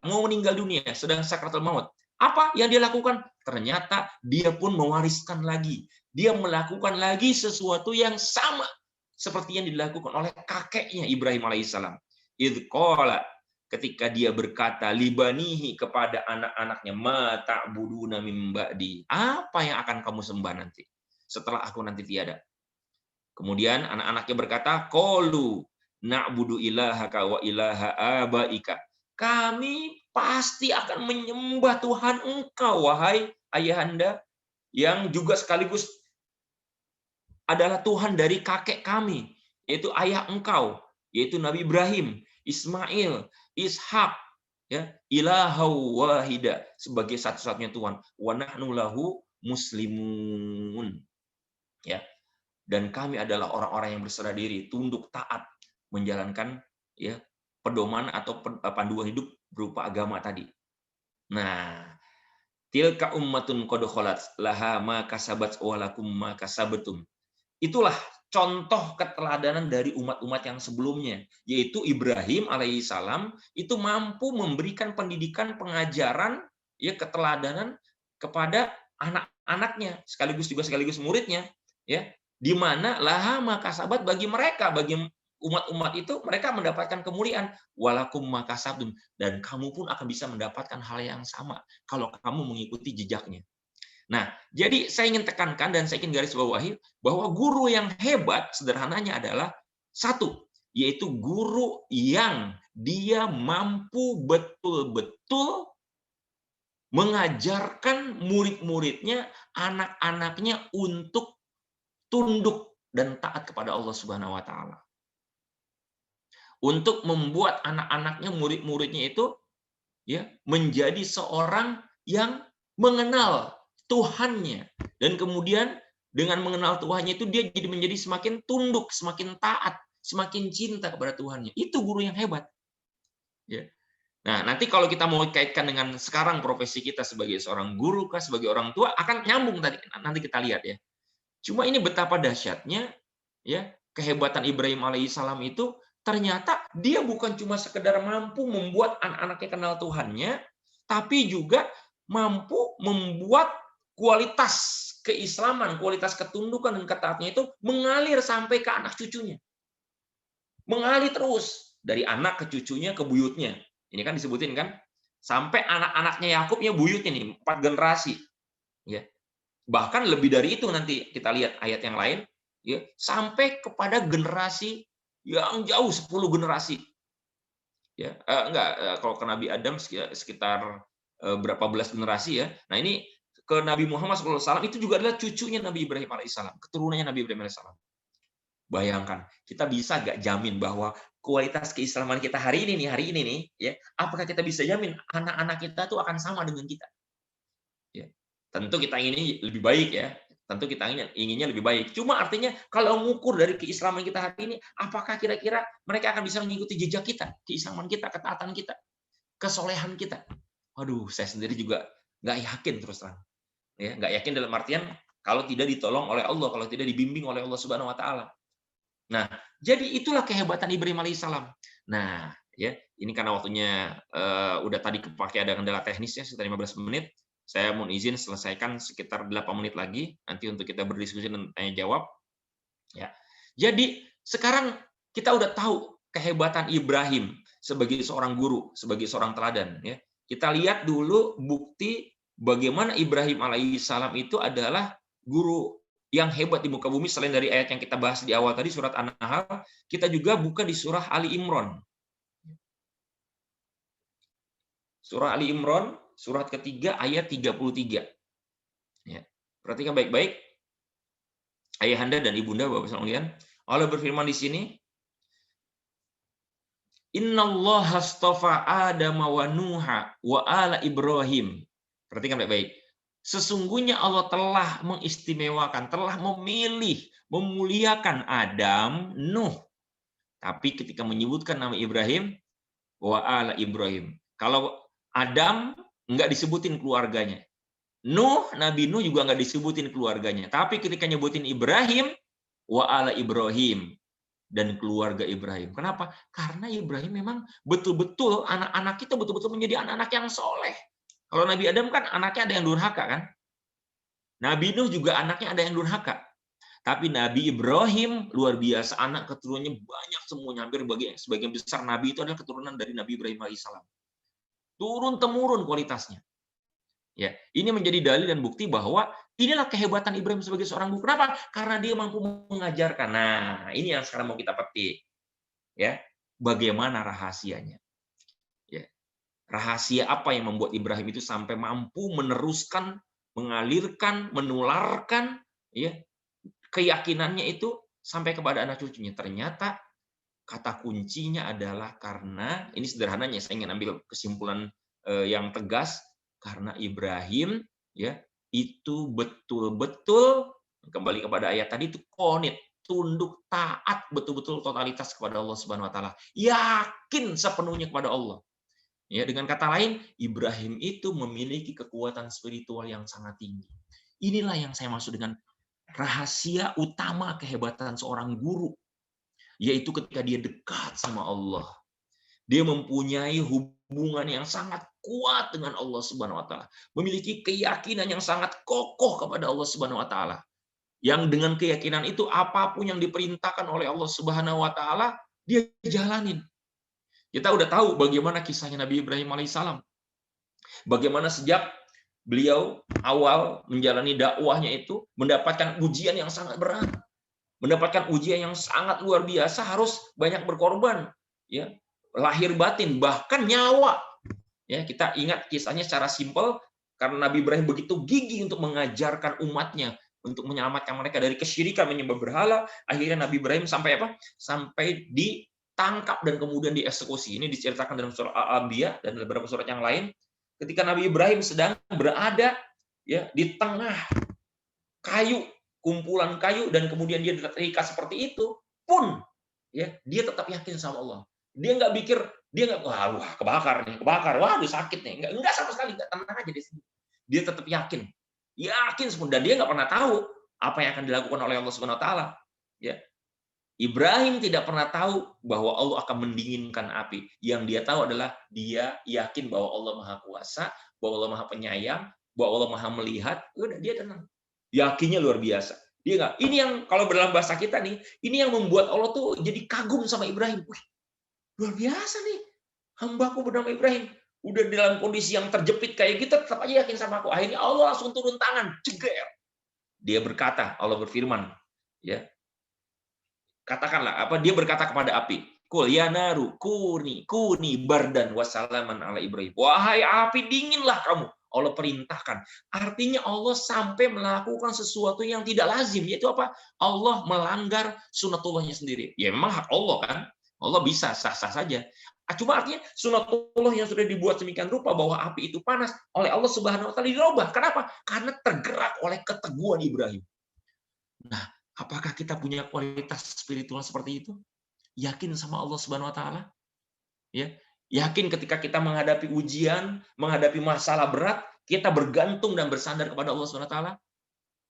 mau meninggal dunia, sedang sakratul maut. Apa yang dia lakukan? Ternyata dia pun mewariskan lagi. Dia melakukan lagi sesuatu yang sama seperti yang dilakukan oleh kakeknya Ibrahim alaihissalam. Idh qala, ketika dia berkata libanihi, kepada anak-anaknya, ma ta'buduna min ba'di, apa yang akan kamu sembah nanti setelah aku nanti tiada. Kemudian anak-anaknya berkata, qalu na'budu ilahaka wa ilaha abaika, kami pasti akan menyembah Tuhan engkau, wahai ayahanda, yang juga sekaligus adalah Tuhan dari kakek kami, yaitu ayah engkau, yaitu Nabi Ibrahim, Ismail, Ishak, ya, ilahau wahida, sebagai satu-satunya Tuhan, wa nahnu lahu muslimun, ya, dan kami adalah orang-orang yang berserah diri, tunduk taat, menjalankan ya pedoman atau panduan hidup berupa agama tadi. Nah, tilka ummatun qad khalat laha ma kasabat wa lakum ma kasabtum. Itulah contoh keteladanan dari umat-umat yang sebelumnya, yaitu Ibrahim alaihissalam itu mampu memberikan pendidikan, pengajaran, ya, keteladanan kepada anak-anaknya, sekaligus muridnya, ya, di mana laha ma kasabat, bagi mereka, bagi umat-umat itu, mereka mendapatkan kemuliaan, walakum ma kasabtum, dan kamu pun akan bisa mendapatkan hal yang sama kalau kamu mengikuti jejaknya. Nah, jadi saya ingin tekankan dan saya ingin garis bawahi bahwa guru yang hebat sederhananya adalah satu, yaitu guru yang dia mampu betul-betul mengajarkan murid-muridnya, anak-anaknya untuk tunduk dan taat kepada Allah Subhanahu wa taala. Untuk membuat anak-anaknya, murid-muridnya itu ya menjadi seorang yang mengenal Tuhannya, dan kemudian dengan mengenal Tuhannya itu dia jadi menjadi semakin tunduk, semakin taat, semakin cinta kepada Tuhannya. Itu guru yang hebat. Ya. Nah, nanti kalau kita mau kaitkan dengan sekarang profesi kita sebagai seorang guru kah, sebagai orang tua, akan nyambung tadi. Nanti kita lihat ya. Cuma ini betapa dahsyatnya ya kehebatan Ibrahim alaihissalam itu. Ternyata dia bukan cuma sekedar mampu membuat anak-anaknya kenal Tuhannya, tapi juga mampu membuat kualitas keislaman, kualitas ketundukan dan ketaatannya itu mengalir sampai ke anak cucunya. Mengalir terus dari anak ke cucunya ke buyutnya. Ini kan disebutin kan, sampai anak-anaknya Yakubnya buyutnya nih 4 generasi. Ya. Bahkan lebih dari itu nanti kita lihat ayat yang lain, ya, sampai kepada generasi yang jauh 10 generasi. Ya, kalau ke Nabi Adam sekitar berapa belas generasi ya. Nah, ini ke Nabi Muhammad SAW itu juga adalah cucunya Nabi Ibrahim alaihissalam, keturunannya Nabi Ibrahim alaihissalam. Bayangkan, kita bisa nggak jamin bahwa kualitas keislaman kita hari ini nih, ya, apakah kita bisa jamin anak-anak kita tuh akan sama dengan kita? Ya, tentu kita ingin lebih baik ya, tentu kita inginnya lebih baik. Cuma artinya kalau mengukur dari keislaman kita hari ini, apakah kira-kira mereka akan bisa mengikuti jejak kita, keislaman kita, ketaatan kita, kesolehan kita? Aduh, saya sendiri juga nggak yakin terus terang. Ya, nggak yakin dalam artian kalau tidak ditolong oleh Allah, kalau tidak dibimbing oleh Allah Subhanahu Wa Taala. Nah, jadi itulah kehebatan Ibrahim alaihissalam. Nah, ya, ini karena waktunya udah tadi kepake ada kendala teknisnya sekitar 15 menit. Saya mohon izin selesaikan sekitar 8 menit lagi nanti untuk kita berdiskusi dan tanya jawab. Ya. Jadi sekarang kita udah tahu kehebatan Ibrahim sebagai seorang guru, sebagai seorang teladan. Ya. Kita lihat dulu bukti bagaimana Ibrahim alaihissalam itu adalah guru yang hebat di muka bumi. Selain dari ayat yang kita bahas di awal tadi surat An-Nahl, kita juga buka di surah Ali Imran. Surah Ali Imran, surat ketiga ayat 33. Ya. Perhatikan baik-baik. Ayahanda dan ibunda Bapak sekalian, Allah berfirman di sini, Innallaha astafa Adama wa Nuha wa ala Ibrahim. Perhatikan baik-baik. Sesungguhnya Allah telah mengistimewakan, telah memilih, memuliakan Adam, Nuh. Tapi ketika menyebutkan nama Ibrahim, wa ala Ibrahim. Kalau Adam enggak disebutin keluarganya. Nuh, Nabi Nuh juga enggak disebutin keluarganya. Tapi ketika nyebutin Ibrahim, wa ala Ibrahim. Dan keluarga Ibrahim. Kenapa? Karena Ibrahim memang betul-betul anak-anak kita betul-betul menjadi anak-anak yang soleh. Kalau Nabi Adam kan anaknya ada yang durhaka kan? Nabi Nuh juga anaknya ada yang durhaka. Tapi Nabi Ibrahim luar biasa, anak keturunannya banyak semuanya, hampir sebagian besar Nabi itu adalah keturunan dari Nabi Ibrahim alaihissalam. Turun temurun kualitasnya. Ya, ini menjadi dalil dan bukti bahwa inilah kehebatan Ibrahim sebagai seorang guru. Kenapa? Karena dia mampu mengajarkan. Nah, ini yang sekarang mau kita petik. Ya, bagaimana rahasianya? Rahasia apa yang membuat Ibrahim itu sampai mampu meneruskan, mengalirkan, menularkan ya keyakinannya itu sampai kepada anak cucunya. Ternyata kata kuncinya adalah karena, ini sederhananya saya ingin ambil kesimpulan yang tegas, karena Ibrahim ya itu betul-betul kembali kepada ayat tadi itu qanit, tunduk, taat betul-betul totalitas kepada Allah Subhanahu Wa Taala, yakin sepenuhnya kepada Allah. Ya, dengan kata lain, Ibrahim itu memiliki kekuatan spiritual yang sangat tinggi. Inilah yang saya maksud dengan rahasia utama kehebatan seorang guru, yaitu ketika dia dekat sama Allah. Dia mempunyai hubungan yang sangat kuat dengan Allah Subhanahu Wa Taala, memiliki keyakinan yang sangat kokoh kepada Allah Subhanahu Wa Taala. Yang dengan keyakinan itu apapun yang diperintahkan oleh Allah Subhanahu Wa Taala dia jalanin. Kita udah tahu bagaimana kisahnya Nabi Ibrahim alaihissalam. Bagaimana sejak beliau awal menjalani dakwahnya itu mendapatkan ujian yang sangat berat. Mendapatkan ujian yang sangat luar biasa, harus banyak berkorban. Ya, lahir batin, bahkan nyawa. Ya, kita ingat kisahnya secara simpel, karena Nabi Ibrahim begitu gigih untuk mengajarkan umatnya, untuk menyelamatkan mereka dari kesyirikan menyembah berhala. Akhirnya Nabi Ibrahim sampai apa? Sampai ditangkap dan kemudian dieksekusi. Ini diceritakan dalam surah Al-Anbiya dan beberapa surat yang lain. Ketika Nabi Ibrahim sedang berada ya di tengah kayu, kumpulan kayu, dan kemudian dia terikat seperti itu, pun ya dia tetap yakin sama Allah. Dia nggak pikir, dia nggak wah kebakar nih, kebakar, waduh sakit nih, nggak sama sekali, nggak, tenang aja di sini. Dia tetap yakin semua, dan dia nggak pernah tahu apa yang akan dilakukan oleh Allah Subhanahu Wa Taala. Ya, Ibrahim tidak pernah tahu bahwa Allah akan mendinginkan api. Yang dia tahu adalah dia yakin bahwa Allah Maha Kuasa, bahwa Allah Maha Penyayang, bahwa Allah Maha Melihat. Udah, dia tenang. Yakinnya luar biasa. Dia nggak. Ini yang kalau dalam bahasa kita nih, ini yang membuat Allah tuh jadi kagum sama Ibrahim. Wih, luar biasa nih. hambaku bernama Ibrahim. Udah dalam kondisi yang terjepit kayak gitu, tetap aja yakin sama aku. Akhirnya Allah langsung turun tangan, ceger. Dia berkata, Allah berfirman, ya, katakanlah apa? Dia berkata kepada api, Kul ya naru kuni bardan wassalaman ala Ibrahim. Wahai api, dinginlah kamu. Allah perintahkan. Artinya Allah sampai melakukan sesuatu yang tidak lazim, yaitu apa? Allah melanggar sunatullahnya sendiri. Ya memang hak Allah kan. Allah bisa sah-sah saja. Cuma artinya sunatullah yang sudah dibuat sedemikian rupa bahwa api itu panas oleh Allah Subhanahu wa taala dirubah. Kenapa? Karena tergerak oleh keteguhan Ibrahim. Nah, apakah kita punya kualitas spiritual seperti itu? Yakin sama Allah Subhanahu wa taala? Ya. Yakin ketika kita menghadapi ujian, menghadapi masalah berat, kita bergantung dan bersandar kepada Allah Subhanahu wa taala?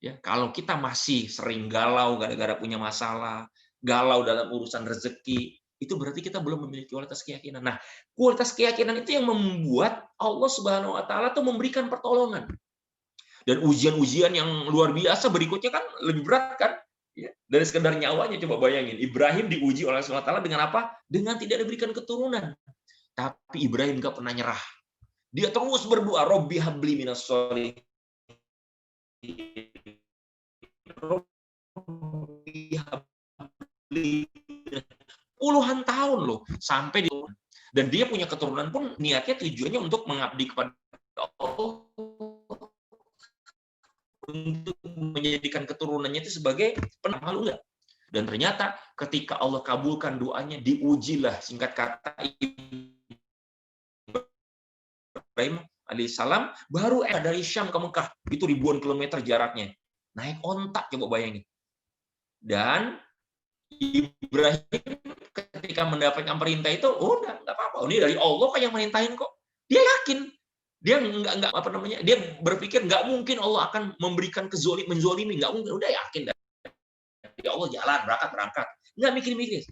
Ya, kalau kita masih sering galau gara-gara punya masalah, galau dalam urusan rezeki, itu berarti kita belum memiliki kualitas keyakinan. Nah, kualitas keyakinan itu yang membuat Allah Subhanahu wa taala tuh memberikan pertolongan. Dan ujian-ujian yang luar biasa berikutnya kan lebih berat kan? Ya, dari sekedar nyawanya, coba bayangin. Ibrahim diuji oleh Allah Subhanahu wa taala dengan apa? Dengan tidak diberikan keturunan. Tapi Ibrahim nggak pernah nyerah. Dia terus berdoa, Robbi habli minas sholihin. Robbi habli. Puluhan tahun loh sampai di, dan dia punya keturunan pun niatnya tujuannya untuk mengabdi kepada Allah, untuk menjadikan keturunannya itu sebagai penamal enggak. Dan ternyata ketika Allah kabulkan doanya, diujilah singkat kata Ibrahim alaihissalam baru dari Syam ke Mekah, itu ribuan kilometer jaraknya, naik ontak, coba bayangin. Dan Ibrahim ketika mendapatkan perintah itu, udah nggak apa-apa, ini dari Allah kan yang merintahin kok. Dia yakin, dia nggak apa namanya, dia berpikir nggak mungkin Allah akan memberikan menzolimi, nggak mungkin, udah yakin dari Allah, jalan berangkat, nggak mikir-mikir.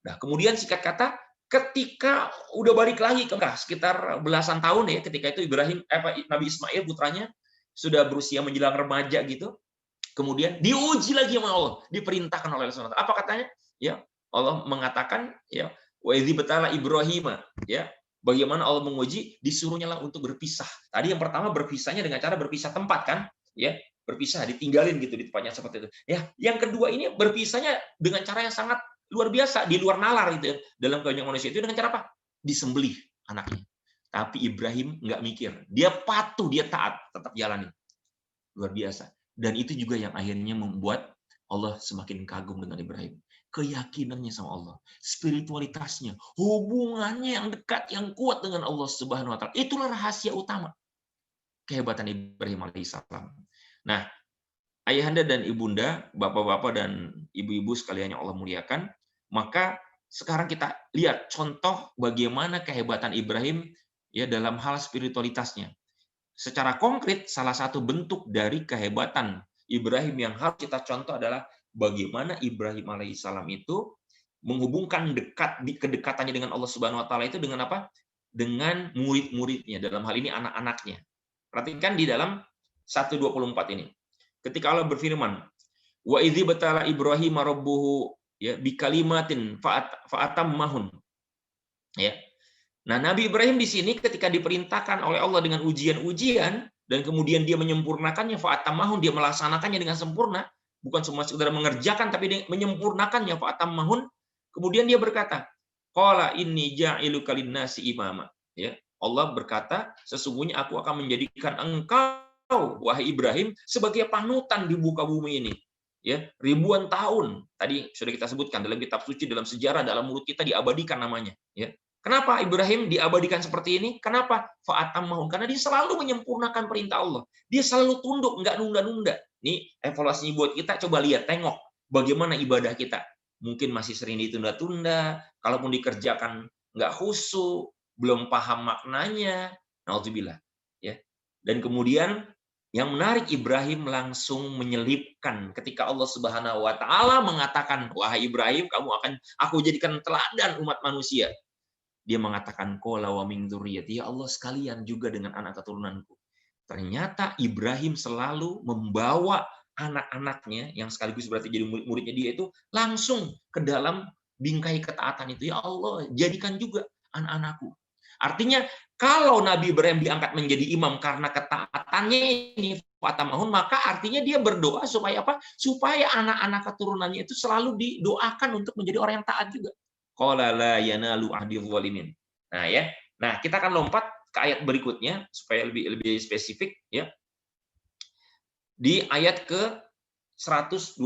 Nah kemudian singkat kata, ketika udah balik lagi ke Mekah sekitar belasan tahun ya, ketika itu Nabi Ismail putranya sudah berusia menjelang remaja gitu. Kemudian diuji lagi sama Allah, diperintahkan oleh Allah. Apa katanya? Ya, Allah mengatakan ya, wa idzi batala Ibrahim, ya. Bagaimana Allah menguji, disuruhnya lah untuk berpisah. Tadi yang pertama berpisahnya dengan cara berpisah tempat kan? Ya, berpisah, ditinggalin gitu di tempatnya seperti itu. Ya, yang kedua ini berpisahnya dengan cara yang sangat luar biasa, di luar nalar gitu ya. Dalam kebanyakan manusia itu dengan cara apa? Disembelih anaknya. Tapi Ibrahim nggak mikir. Dia patuh, dia taat, tetap jalanin. Luar biasa. Dan itu juga yang akhirnya membuat Allah semakin kagum dengan Ibrahim. Keyakinannya sama Allah, spiritualitasnya, hubungannya yang dekat, yang kuat dengan Allah Subhanahu wa taala. Itulah rahasia utama kehebatan Ibrahim alaihissalam. Nah, ayahanda dan ibunda, bapak-bapak dan ibu-ibu sekalian yang Allah muliakan, maka sekarang kita lihat contoh bagaimana kehebatan Ibrahim ya dalam hal spiritualitasnya. Secara konkret, salah satu bentuk dari kehebatan Ibrahim yang harus kita contoh adalah bagaimana Ibrahim alaihissalam itu menghubungkan kedekatannya dengan Allah Subhanahu wa taala itu dengan apa? Dengan murid-muridnya, dalam hal ini anak-anaknya. Perhatikan di dalam 1:24 ini. Ketika Allah berfirman, wa idzi batala Ibrahim rabbuhu ya bikalimatin fa'atammahun. Ya. Nah, Nabi Ibrahim di sini ketika diperintahkan oleh Allah dengan ujian-ujian dan kemudian dia menyempurnakannya, fa'atammahun, dia melaksanakannya dengan sempurna, bukan cuma sekedar mengerjakan tapi dia menyempurnakannya, fa'atammahun. Kemudian dia berkata, qala inni ja'iluka linnasi imama. Ya, Allah berkata, sesungguhnya aku akan menjadikan engkau wahai Ibrahim sebagai panutan di muka bumi ini. Ya, ribuan tahun. Tadi sudah kita sebutkan dalam kitab suci, dalam sejarah, dalam mulut kita diabadikan namanya, ya. Kenapa Ibrahim diabadikan seperti ini? Kenapa? Fa'atammahun. Karena dia selalu menyempurnakan perintah Allah. Dia selalu tunduk, nggak nunda-nunda. Ini evaluasinya buat kita, coba lihat, tengok bagaimana ibadah kita. Mungkin masih sering ditunda-tunda, kalaupun dikerjakan nggak khusyuk, belum paham maknanya. Na'udzubillah. Ya. Dan kemudian yang menarik, Ibrahim langsung menyelipkan ketika Allah Subhanahu wa taala mengatakan, wahai Ibrahim, aku jadikan teladan umat manusia. Dia mengatakan, qala wa min dzurriyyati, ya Allah sekalian juga dengan anak keturunanku. Ternyata Ibrahim selalu membawa anak-anaknya yang sekaligus berarti jadi murid-muridnya dia itu langsung ke dalam bingkai ketaatan itu. Ya Allah, jadikan juga anak-anakku. Artinya kalau Nabi Ibrahim diangkat menjadi imam karena ketaatannya ini fatamahun, maka artinya dia berdoa supaya apa? Supaya anak-anak keturunannya itu selalu didoakan untuk menjadi orang yang taat juga. Qala la yanalu ahdil zalimin. Nah ya. Nah, kita akan lompat ke ayat berikutnya supaya lebih spesifik ya. Di ayat ke 128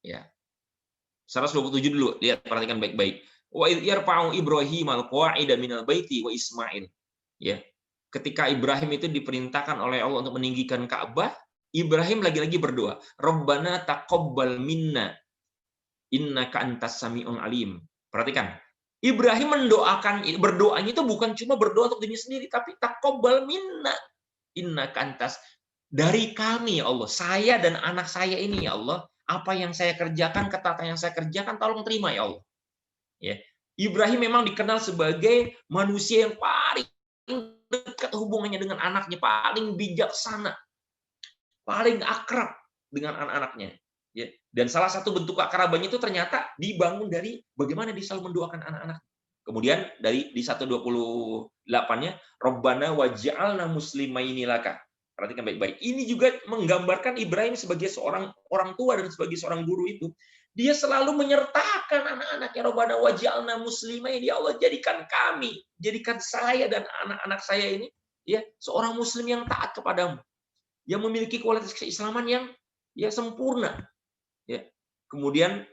ya. 127 dulu, lihat, perhatikan baik-baik. Wa yarfa'u Ibrahim al-qawa'ida minal baiti wa Ismail. Ya. Ketika Ibrahim itu diperintahkan oleh Allah untuk meninggikan Ka'bah, Ibrahim lagi-lagi berdoa, Rabbana taqabbal minna innaka antas sami'un alim. Perhatikan. Ibrahim berdoanya itu bukan cuma berdoa untuk dirinya sendiri, tapi taqabbal minna innaka antas, dari kami ya Allah, saya dan anak saya ini ya Allah, apa yang saya kerjakan, ketaatan yang saya kerjakan, tolong terima ya Allah. Ya. Ibrahim memang dikenal sebagai manusia yang paling dekat hubungannya dengan anaknya, paling bijaksana, paling akrab dengan anak-anaknya. Ya. Dan salah satu bentuk keakrabannya itu ternyata dibangun dari bagaimana dia selalu mendoakan anak-anak. Kemudian di 128-nya, Rabbana waj'alna muslimaini laka. Perhatikan baik-baik. Ini juga menggambarkan Ibrahim sebagai seorang orang tua dan sebagai seorang guru itu. Dia selalu menyertakan anak-anaknya. Rabbana waj'alna muslimaini, ya Allah, jadikan kami, jadikan saya dan anak-anak saya ini ya seorang muslim yang taat kepadamu, yang memiliki kualitas keislaman yang ya sempurna. Ya. Kemudian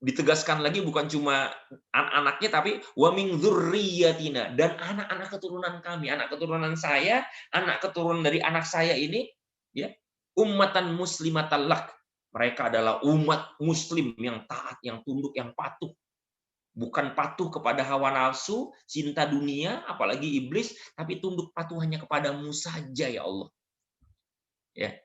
ditegaskan lagi bukan cuma anak-anaknya, tapi wa min dzurriyyatina, dan anak-anak keturunan kami, anak keturunan saya, anak keturunan dari anak saya ini ya ummatan muslimatan lak. Mereka adalah umat muslim yang taat, yang tunduk, yang patuh. Bukan patuh kepada hawa nafsu, cinta dunia, apalagi iblis, tapi tunduk patuh hanya kepadamu saja ya Allah. Ya.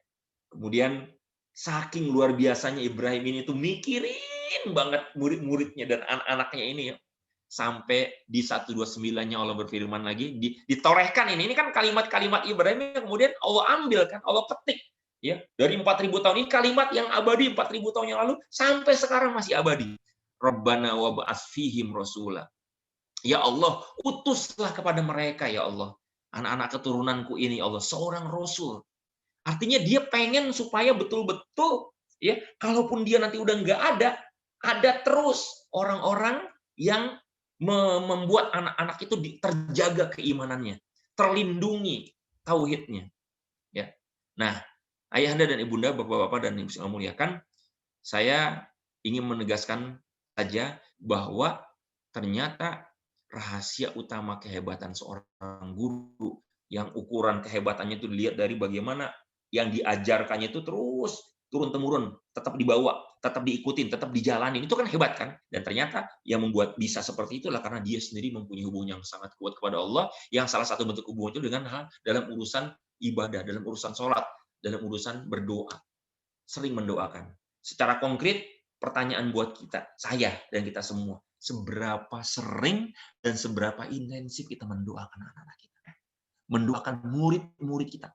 Kemudian saking luar biasanya Ibrahim ini tuh mikirin banget murid-muridnya dan anak-anaknya ini ya. Sampai di 129-nya Allah berfirman lagi, ditorehkan ini kan kalimat-kalimat Ibrahim yang kemudian Allah ambil kan, Allah petik ya. Dari 4.000 tahun ini kalimat yang abadi 4.000 tahun yang lalu sampai sekarang masih abadi. Rabbana wa ba'ats fihim rasula. Ya Allah, utuslah kepada mereka ya Allah, anak-anak keturunanku ini Allah, seorang rasul. Artinya dia pengen supaya betul-betul ya, kalaupun dia nanti udah nggak ada terus orang-orang yang membuat anak-anak itu terjaga keimanannya, terlindungi tauhidnya. Ya. Nah, ayahanda dan ibunda, bapak-bapak dan ibu yang muliakan, saya ingin menegaskan saja bahwa ternyata rahasia utama kehebatan seorang guru yang ukuran kehebatannya itu dilihat dari bagaimana yang diajarkannya itu terus turun-temurun, tetap dibawa, tetap diikutin, tetap dijalanin. Itu kan hebat kan? Dan ternyata yang membuat bisa seperti itulah karena dia sendiri mempunyai hubungan yang sangat kuat kepada Allah, yang salah satu bentuk hubungan itu dengan hal dalam urusan ibadah, dalam urusan sholat, dalam urusan berdoa. Sering mendoakan. Secara konkret, pertanyaan buat kita, saya dan kita semua, seberapa sering dan seberapa intensif kita mendoakan anak-anak kita, mendoakan murid-murid kita.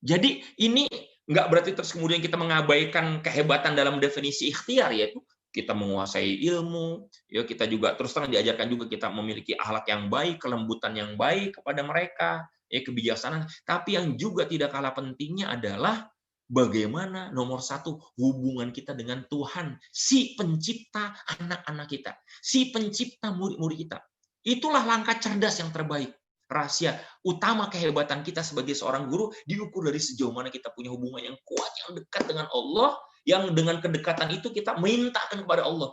Jadi ini nggak berarti terus kemudian kita mengabaikan kehebatan dalam definisi ikhtiar, yaitu kita menguasai ilmu, ya kita juga terus terang diajarkan juga kita memiliki akhlak yang baik, kelembutan yang baik kepada mereka, ya kebijaksanaan. Tapi yang juga tidak kalah pentingnya adalah bagaimana nomor satu hubungan kita dengan Tuhan, si pencipta anak-anak kita, si pencipta murid-murid kita. Itulah langkah cerdas yang terbaik. Rahasia utama kehebatan kita sebagai seorang guru diukur dari sejauh mana kita punya hubungan yang kuat, yang dekat dengan Allah, yang dengan kedekatan itu kita mintakan kepada Allah,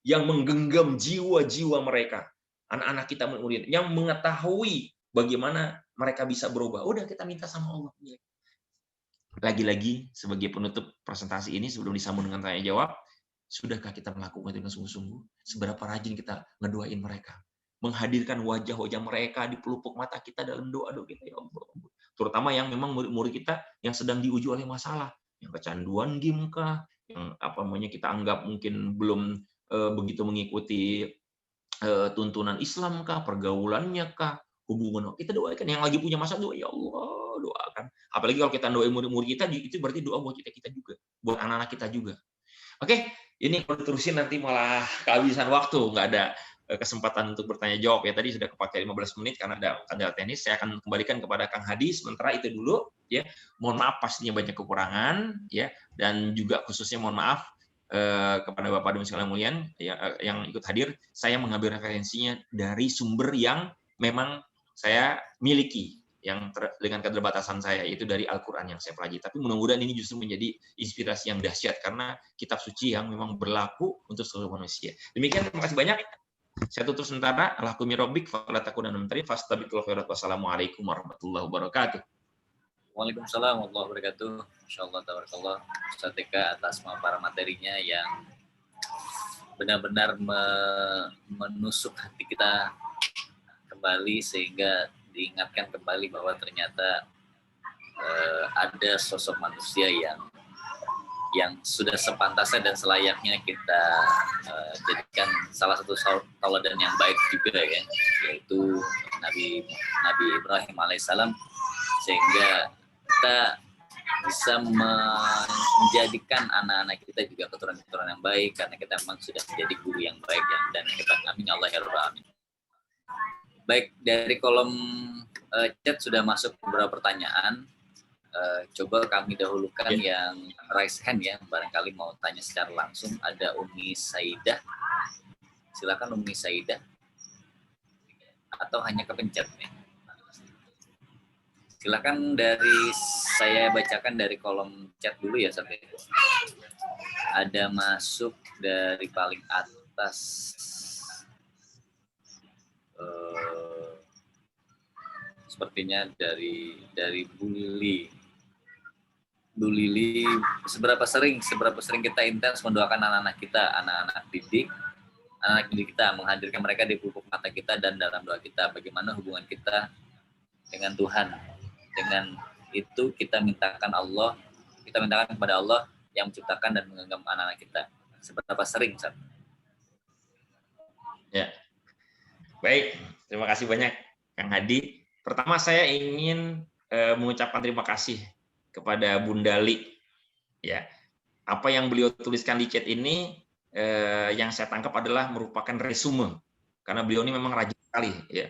yang menggenggam jiwa-jiwa mereka, anak-anak kita murid, yang mengetahui bagaimana mereka bisa berubah. Udah kita minta sama Allah. Lagi-lagi sebagai penutup presentasi ini sebelum disambung dengan tanya jawab, sudahkah kita melakukan itu dengan sungguh-sungguh? Seberapa rajin kita ngedoain mereka? Menghadirkan wajah-wajah mereka di pelupuk mata kita dalam doa-doa kita ya Allah. Terutama yang memang murid-murid kita yang sedang diuji oleh masalah, yang kecanduan game kah, yang apa namanya kita anggap mungkin belum begitu mengikuti tuntunan Islam kah, pergaulannya kah, hubungan kita doakan. Yang lagi punya masalah doa ya Allah, doakan. Apalagi kalau kita doain murid-murid kita, itu berarti doa buat kita juga, buat anak-anak kita juga. Oke, Ini kalau terusin nanti malah kehabisan waktu, nggak ada kesempatan untuk bertanya jawab ya. Tadi sudah kepakai 15 menit karena ada kendala teknis. Saya akan kembalikan kepada Kang Hadi sementara itu dulu ya. Mohon maaf pastinya banyak kekurangan ya, dan juga khususnya mohon maaf kepada Bapak dan sekalian mulian yang ikut hadir. Saya mengambil referensinya dari sumber yang memang saya miliki, yang dengan keterbatasan saya, yaitu dari Al-Quran yang saya pelajari. Tapi mudah-mudahan ini justru menjadi inspirasi yang dahsyat karena kitab suci yang memang berlaku untuk seluruh manusia. Demikian, terima kasih banyak. Saya tutup sementara. Alhamdulillah rabbik fala takunanna minal mumtarin fastabiqul khairat. Wassalamualaikum warahmatullahi wabarakatuh. Waalaikumsalam warahmatullahi wabarakatuh. Insyaallah tabarakallah Ustaz Eka atas para materinya yang benar-benar menusuk hati kita kembali sehingga diingatkan kembali bahwa ternyata ada sosok manusia yang sudah sepantasnya dan selayaknya kita jadikan salah satu tauladan yang baik juga ya, yaitu Nabi Ibrahim alaihissalam, sehingga kita bisa menjadikan anak-anak kita juga keturunan-keturunan yang baik karena kita memang sudah menjadi guru yang baik dan kita amin Allah ya rabbal alamin. Baik, dari kolom chat sudah masuk beberapa pertanyaan. Coba kami dahulukan yang raise hand ya, barangkali mau tanya secara langsung. Ada Umi Saidah, silakan Umi Saidah, atau hanya kepencet nih? Silakan saya bacakan dari kolom chat dulu ya sampai. Ada masuk dari paling atas. Sepertinya dari Bu Lili, seberapa sering kita intens mendoakan anak-anak kita, anak-anak didik kita, menghadirkan mereka di pupuk mata kita dan dalam doa kita. Bagaimana hubungan kita dengan Tuhan? Dengan itu kita mintakan kepada Allah yang menciptakan dan menggenggam anak-anak kita. Seberapa sering, Ustaz? Ya. Baik, terima kasih banyak Kang Hadi. Pertama saya ingin mengucapkan terima kasih kepada Bunda Li. Ya, apa yang beliau tuliskan di chat ini yang saya tangkap adalah merupakan resume, karena beliau ini memang rajin sekali. Ya,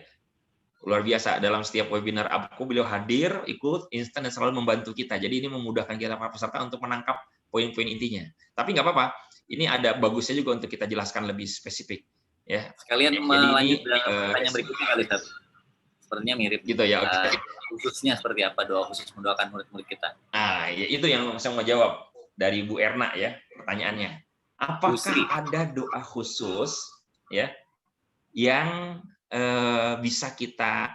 luar biasa dalam setiap webinar aku beliau hadir, ikut, instan dan selalu membantu kita. Jadi ini memudahkan kita para peserta untuk menangkap poin-poin intinya. Tapi nggak apa-apa, ini ada bagusnya juga untuk kita jelaskan lebih spesifik. Ya, sekalian melanjut pertanyaan berikutnya kali, Ustaz. Sepertinya mirip gitu ya. Khususnya seperti apa doa khusus mendoakan murid-murid kita? Nah, ya, itu yang saya mau jawab dari Bu Erna ya, pertanyaannya. Apakah ada doa khusus ya yang bisa kita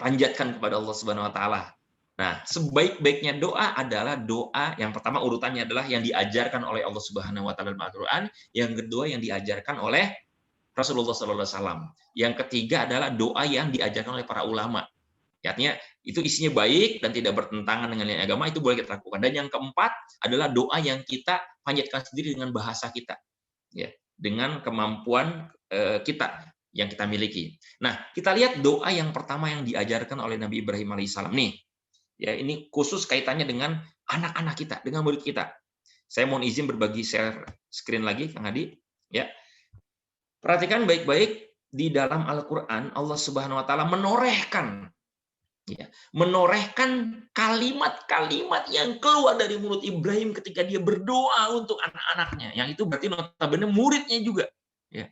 panjatkan kepada Allah Subhanahu wa taala? Nah, sebaik-baiknya doa adalah doa yang pertama urutannya adalah yang diajarkan oleh Allah Subhanahu wa taala dalam Al-Qur'an, yang kedua yang diajarkan oleh Rasulullah sallallahu alaihi wasallam. Yang ketiga adalah doa yang diajarkan oleh para ulama. Artinya itu isinya baik dan tidak bertentangan dengan nilai agama, itu boleh kita lakukan. Dan yang keempat adalah doa yang kita panjatkan sendiri dengan bahasa kita, ya, dengan kemampuan kita yang kita miliki. Nah, kita lihat doa yang pertama yang diajarkan oleh Nabi Ibrahim alaihissalam nih. Ya, ini khusus kaitannya dengan anak-anak kita, dengan murid kita. Saya mohon izin berbagi share screen lagi, Kang Hadi. Ya, perhatikan baik-baik di dalam Al-Quran Allah Subhanahu Wa Taala menorehkan kalimat-kalimat yang keluar dari mulut Ibrahim ketika dia berdoa untuk anak-anaknya. Yang itu berarti notabene muridnya juga, ya,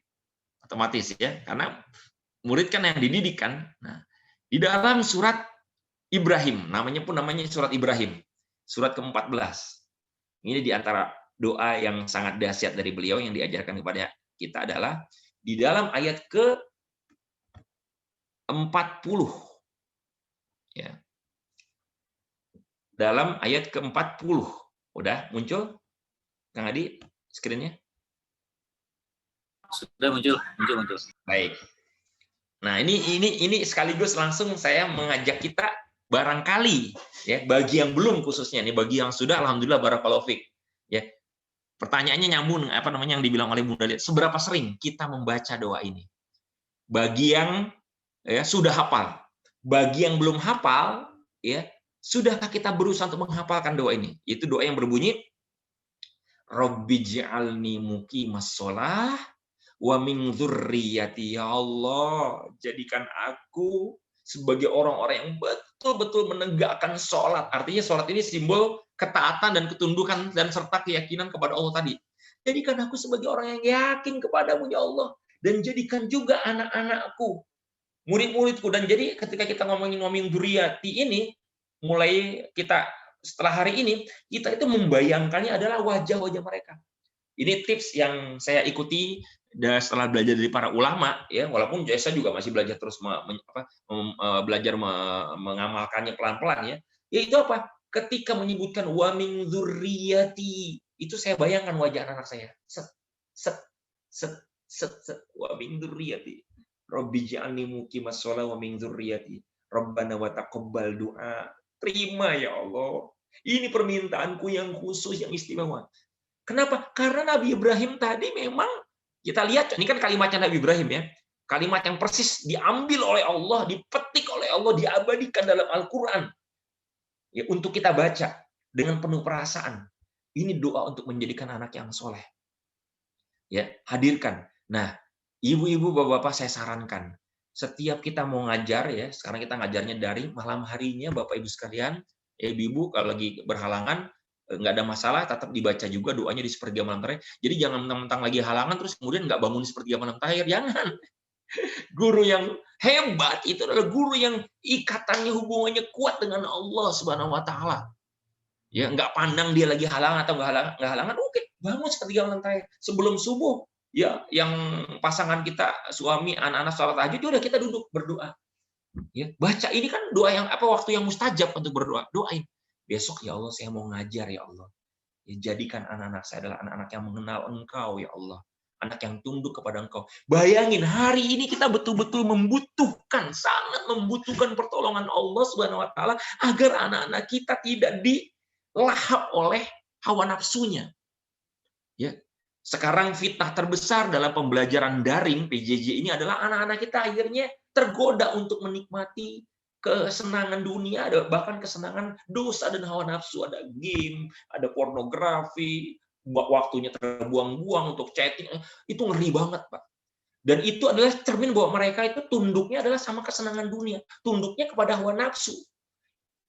otomatis ya, karena murid kan yang dididik kan. Nah, di dalam surat Ibrahim, namanya surat Ibrahim, surat ke-14. Ini di antara doa yang sangat dahsyat dari beliau yang diajarkan kepada kita adalah di dalam ayat ke-40. Ya. Dalam ayat ke-40. Udah muncul Kang Hadi screen-nya? Sudah muncul. Baik. Nah, ini sekaligus langsung saya mengajak kita barangkali ya, bagi yang belum khususnya nih, bagi yang sudah alhamdulillah barakallahu fik. Ya. Pertanyaannya nyambung yang dibilang oleh Bunda Liat, seberapa sering kita membaca doa ini? Bagi yang ya sudah hafal, bagi yang belum hafal, ya, sudahkah kita berusaha untuk menghafalkan doa ini? Itu doa yang berbunyi, Rabbij'alni muqimas shalah wa min dzurriyyati. Ya Allah, jadikan aku sebagai orang-orang yang betul-betul menegakkan sholat. Artinya sholat ini simbol ketaatan dan ketundukan dan serta keyakinan kepada Allah tadi. Jadikan aku sebagai orang yang yakin kepadamu, ya Allah. Dan jadikan juga anak-anakku, murid-muridku. Dan jadi ketika kita ngomongin dzurriyyati ini, mulai kita setelah hari ini, kita itu membayangkannya adalah wajah-wajah mereka. Ini tips yang saya ikuti setelah belajar dari para ulama, ya, walaupun saya juga masih belajar terus belajar mengamalkannya pelan-pelan, ya. Yaitu apa? Ketika menyebutkan wa min dzurriyyati, itu saya bayangkan wajah anak saya. Set, set, set, set, set. Wa min dzurriyyati. Rabbij'alni muqimas shalah wa min dzurriyyati. Rabbana wa taqabbal du'a. Terima ya Allah. Ini permintaanku yang khusus, yang istimewa. Kenapa? Karena Nabi Ibrahim tadi memang, kita lihat, ini kan kalimatnya Nabi Ibrahim, ya. Kalimat yang persis diambil oleh Allah, dipetik oleh Allah, diabadikan dalam Al-Quran. Ya, untuk kita baca dengan penuh perasaan. Ini doa untuk menjadikan anak yang soleh. Ya, hadirkan. Nah, ibu-ibu, bapak-bapak, saya sarankan. Setiap kita mau ngajar, ya, sekarang kita ngajarnya daring, malam harinya Bapak Ibu sekalian, ibu-ibu kalau lagi berhalangan, nggak ada masalah, tetap dibaca juga doanya di sepertiga malam terakhir. Jadi jangan mentang-mentang lagi halangan terus kemudian nggak bangun di sepertiga malam terakhir, jangan. Guru yang hebat itu adalah guru yang ikatannya, hubungannya kuat dengan Allah Subhanahu Wa Taala. Ya, nggak pandang dia lagi halangan atau nggak halangan, oke, bangun sepertiga malam terakhir sebelum subuh. Ya, yang pasangan kita, suami, anak-anak sholat tahajud, udah kita duduk berdoa. Ya, baca ini kan doa yang waktu yang mustajab untuk berdoa. Doain. Besok ya Allah saya mau ngajar ya Allah. Ya, jadikan anak-anak saya adalah anak-anak yang mengenal Engkau ya Allah. Anak yang tunduk kepada Engkau. Bayangin hari ini kita betul-betul membutuhkan, sangat membutuhkan pertolongan Allah Subhanahu Wa Taala agar anak-anak kita tidak dilahap oleh hawa nafsunya. Ya. Sekarang fitnah terbesar dalam pembelajaran daring PJJ ini adalah anak-anak kita akhirnya tergoda untuk menikmati kesenangan dunia, bahkan kesenangan dosa dan hawa nafsu. Ada game, ada pornografi, waktunya terbuang-buang untuk chatting. Itu ngeri banget, Pak. Dan itu adalah cermin bahwa mereka itu tunduknya adalah sama kesenangan dunia, tunduknya kepada hawa nafsu.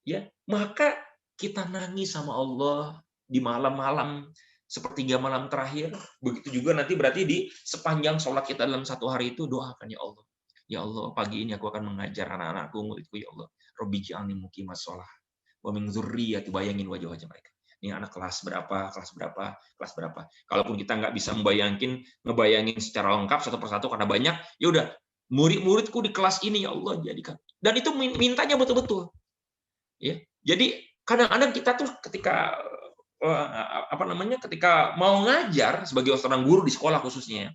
Ya, maka kita nangis sama Allah di malam-malam sepertiga malam terakhir. Begitu juga nanti berarti di sepanjang sholat kita dalam satu hari itu doakan, ya Allah. Ya Allah, pagi ini aku akan mengajar anak-anakku, muridku, ya Allah. Rabbij'alni muqimas shalah wa min dzurriyyati. Bayangin wajah-wajah mereka. Ini anak kelas berapa, kelas berapa, kelas berapa. Kalaupun kita nggak bisa ngebayangin secara lengkap satu persatu karena banyak, ya udah, murid-muridku di kelas ini, ya Allah, jadikan. Dan itu mintanya betul-betul. Ya. Jadi kadang-kadang kita tuh ketika ketika mau ngajar sebagai seorang guru di sekolah khususnya,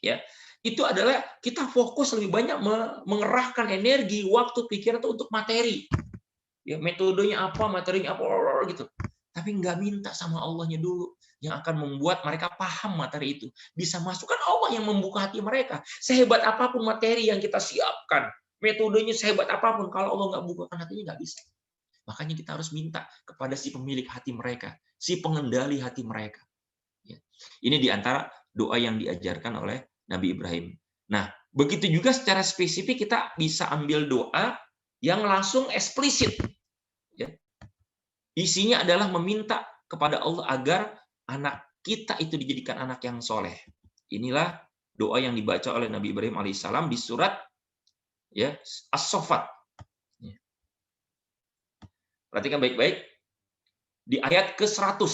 ya, itu adalah kita fokus lebih banyak mengerahkan energi, waktu, pikiran itu untuk materi. Ya, metodenya apa, materinya apa, gitu. Tapi nggak minta sama Allahnya dulu yang akan membuat mereka paham materi itu. Bisa masukkan Allah yang membuka hati mereka. Sehebat apapun materi yang kita siapkan, metodenya sehebat apapun, kalau Allah nggak bukakan hatinya, nggak bisa. Makanya kita harus minta kepada si pemilik hati mereka, si pengendali hati mereka. Ini diantara doa yang diajarkan oleh Nabi Ibrahim. Nah, begitu juga secara spesifik kita bisa ambil doa yang langsung eksplisit. Isinya adalah meminta kepada Allah agar anak kita itu dijadikan anak yang soleh. Inilah doa yang dibaca oleh Nabi Ibrahim alaihissalam di surat As-Saffat. Perhatikan baik-baik. Di ayat ke-100.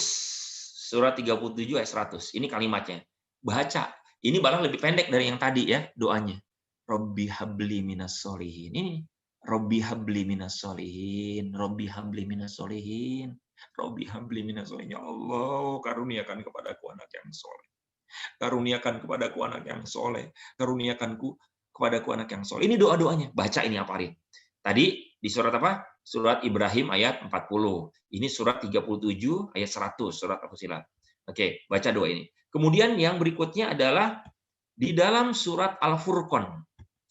Surat 37 ayat 100. Ini kalimatnya. Baca. Ini malah lebih pendek dari yang tadi ya doanya. Robbi habli minas sholihin. Ini. Robbi habli minas sholihin. Robbi habli minas sholihin. Robbi habli minas sholihin. Ya Allah, karuniakan kepadaku anak yang soleh. Karuniakan kepadaku anak yang soleh. Karuniakanku kepadaku anak yang soleh. Ini doa-doanya. Baca ini apa hari? Tadi di surat apa? Surat Ibrahim ayat 40. Ini surat 37 ayat 100, surat Al-Fussilat. Oke, baca doa ini. Kemudian yang berikutnya adalah di dalam surat Al-Furqan.